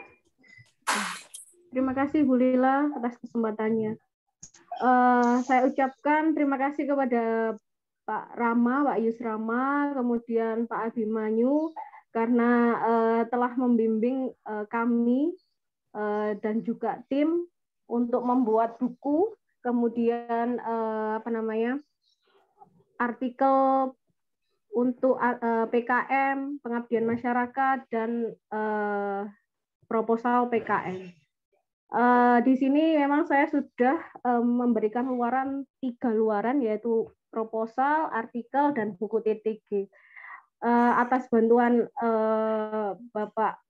Terima kasih Bu Lila atas kesempatannya. Saya ucapkan terima kasih kepada Pak Rama, Pak Yusrama, kemudian Pak Abimanyu karena telah membimbing kami dan juga tim untuk membuat buku, kemudian artikel untuk PKM, pengabdian masyarakat, dan proposal PKM. Di sini memang saya sudah memberikan luaran 3 luaran, yaitu proposal, artikel, dan buku TTG. Atas bantuan Bapak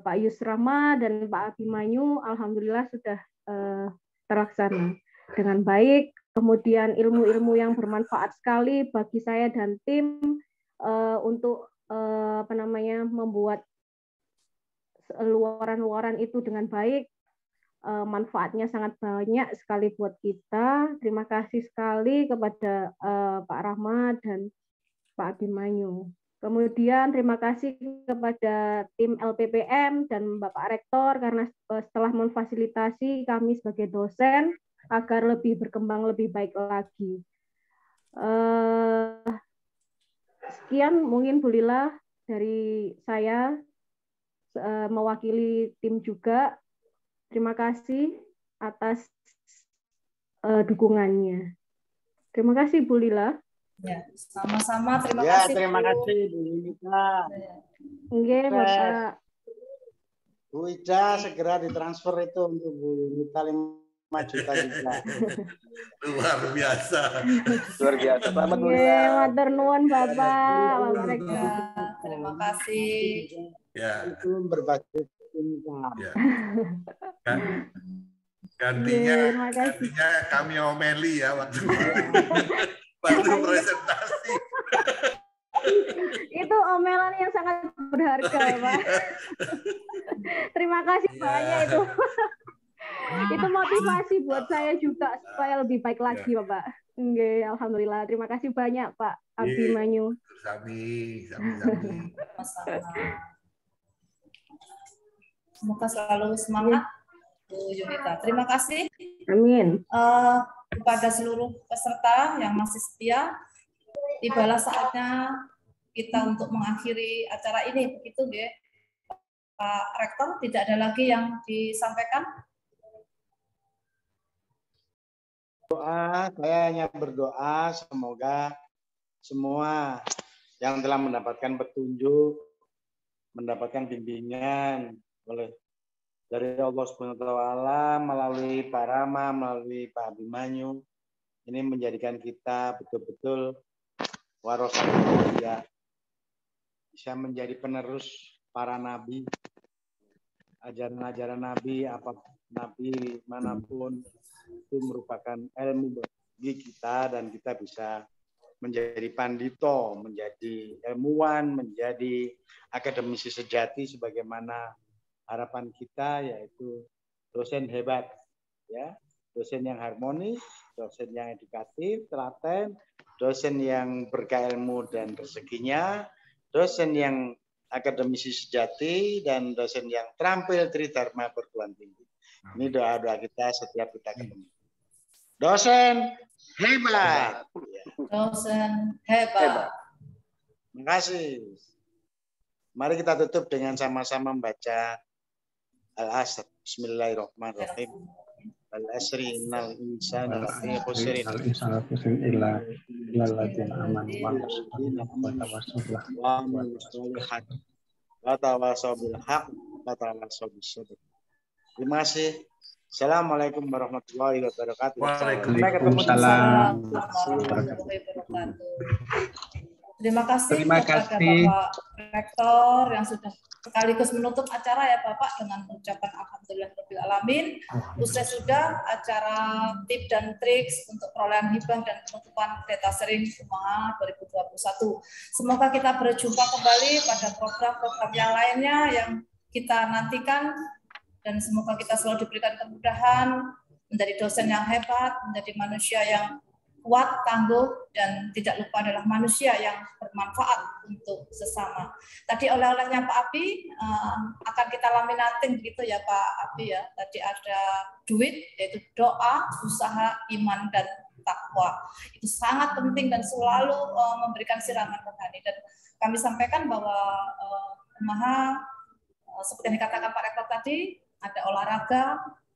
Pak Yusrama dan Pak Abimanyu, alhamdulillah sudah terlaksana dengan baik. Kemudian ilmu-ilmu yang bermanfaat sekali bagi saya dan tim untuk membuat luaran-luaran itu dengan baik. manfaatnya sangat banyak sekali buat kita. Terima kasih sekali kepada Pak Rahmat dan Pak Abimanyu. Kemudian terima kasih kepada tim LPPM dan Bapak Rektor karena setelah memfasilitasi kami sebagai dosen agar lebih berkembang lebih baik lagi. Sekian mungkin Bu Lila dari saya mewakili tim juga. Terima kasih atas dukungannya. Terima kasih Bu Lila. Ya, sama-sama. Terima kasih. Terima kasih Bu Lila. Oke, Bapak. Bu Ida segera ditransfer itu untuk Bu Lila 5 juta juga. Luar biasa. Luar biasa. Selamat Bu Oke, Lila. matur nuwun Bapak. Terima kasih. Ya. Itu berbagi income. Ya. Gantinya kami omeli ya waktu presentasi. Itu omelan yang sangat berharga, Pak. Terima kasih banyak itu. Itu motivasi buat saya juga supaya lebih baik lagi, Bapak. Oke, alhamdulillah. Terima kasih banyak, Pak Abimanyu. Sami. Semoga selalu semangat, Bu Yunita. Terima kasih. Amin. Kepada seluruh peserta yang masih setia, tibalah saatnya kita untuk mengakhiri acara ini. Begitu, ya. Pak Rektor, tidak ada lagi yang disampaikan? Saya hanya berdoa semoga semua yang telah mendapatkan petunjuk, mendapatkan bimbingan dari Allah Subhanahu wa taala melalui Pak Rama, melalui Pak Abimanyu, ini menjadikan kita betul-betul warasatul anbiya, bisa menjadi penerus para nabi, ajaran-ajaran nabi, nabi manapun itu merupakan ilmu bagi kita dan kita bisa menjadi pandito, menjadi ilmuwan, menjadi akademisi sejati sebagaimana harapan kita, yaitu dosen hebat, ya, dosen yang harmonis, dosen yang edukatif, telaten, dosen yang berkah ilmu dan rezekinya, dosen yang akademisi sejati, dan dosen yang terampil tridharma perguruan tinggi. Ini doa-doa kita setiap kita ketemu. Dosen hebat. Dosen hebat. Terima kasih. Mari kita tutup dengan sama-sama membaca Al-Asr. Bismillahirrahmanirrahim. Al-Asri innal insana lafi khusrin illa alladziina aamanu wa amilus sholihat wa tawassaw bil haqq wa tawassaw bis sabr. Terima kasih. Assalamualaikum warahmatullahi wabarakatuh. Waalaikumsalam. Terima kasih kepada Bapak Rektor yang sudah sekaligus menutup acara ya Bapak dengan ucapan alhamdulillahirabbil alamin. Usai sudah acara tip dan triks untuk perolehan hibah dan penutupan data sharing UMAHA 2021. Semoga kita berjumpa kembali pada program-program yang lainnya yang kita nantikan, dan semoga kita selalu diberikan kemudahan menjadi dosen yang hebat, menjadi manusia yang kuat, tangguh, dan tidak lupa adalah manusia yang bermanfaat untuk sesama. Tadi oleh-olehnya Pak Abi akan kita laminating begitu ya Pak Abi ya. Tadi ada duit, yaitu doa, usaha, iman, dan takwa. Itu sangat penting dan selalu memberikan siraman rohani. Dan kami sampaikan bahwa UMAHA seperti yang dikatakan Pak Rektor tadi, ada olahraga,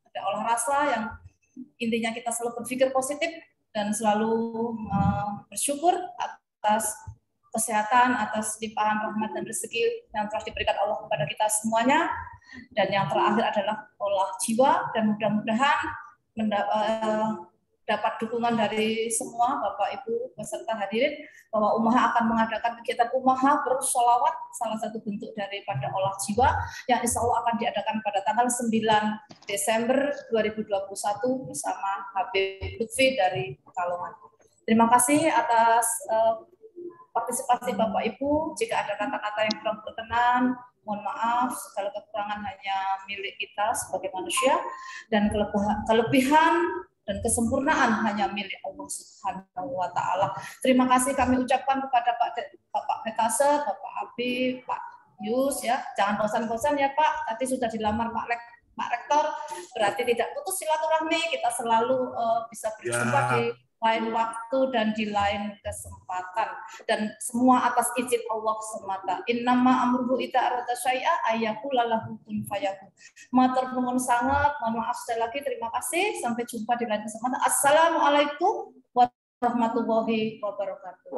ada olah rasa yang intinya kita selalu berpikir positif dan selalu bersyukur atas kesehatan, atas limpahan rahmat dan rezeki yang telah diberikan Allah kepada kita semuanya. Dan yang terakhir adalah olah jiwa, dan mudah-mudahan dapat dukungan dari semua Bapak Ibu peserta hadirin bahwa UMAHA akan mengadakan kegiatan UMAHA bersholawat, salah satu bentuk daripada olah jiwa yang insya Allah akan diadakan pada tanggal 9 Desember 2021 bersama Habib Lutfi dari Pekalongan. Terima kasih atas partisipasi Bapak Ibu. Jika ada kata-kata yang kurang berkenan, Mohon maaf, segala kekurangan hanya milik kita sebagai manusia, dan kelebihan dan kesempurnaan hanya milik Allah Subhanahu wa Ta'ala. Terima kasih kami ucapkan kepada Bapak Petase, Bapak Abi, Pak Yus, ya. Jangan bosan-bosan ya Pak. Tadi sudah dilamar Pak Rektor, berarti tidak putus silaturahmi. Kita selalu bisa berjumpa di lain waktu dan di lain kesempatan, dan semua atas izin Allah semata. Innama amruhu idza arada syai'a ayyaqula lahu kun fayakun. Matur nuwun sangat, mohon maaf sekali lagi, terima kasih, sampai jumpa di lain kesempatan. Assalamualaikum warahmatullahi wabarakatuh.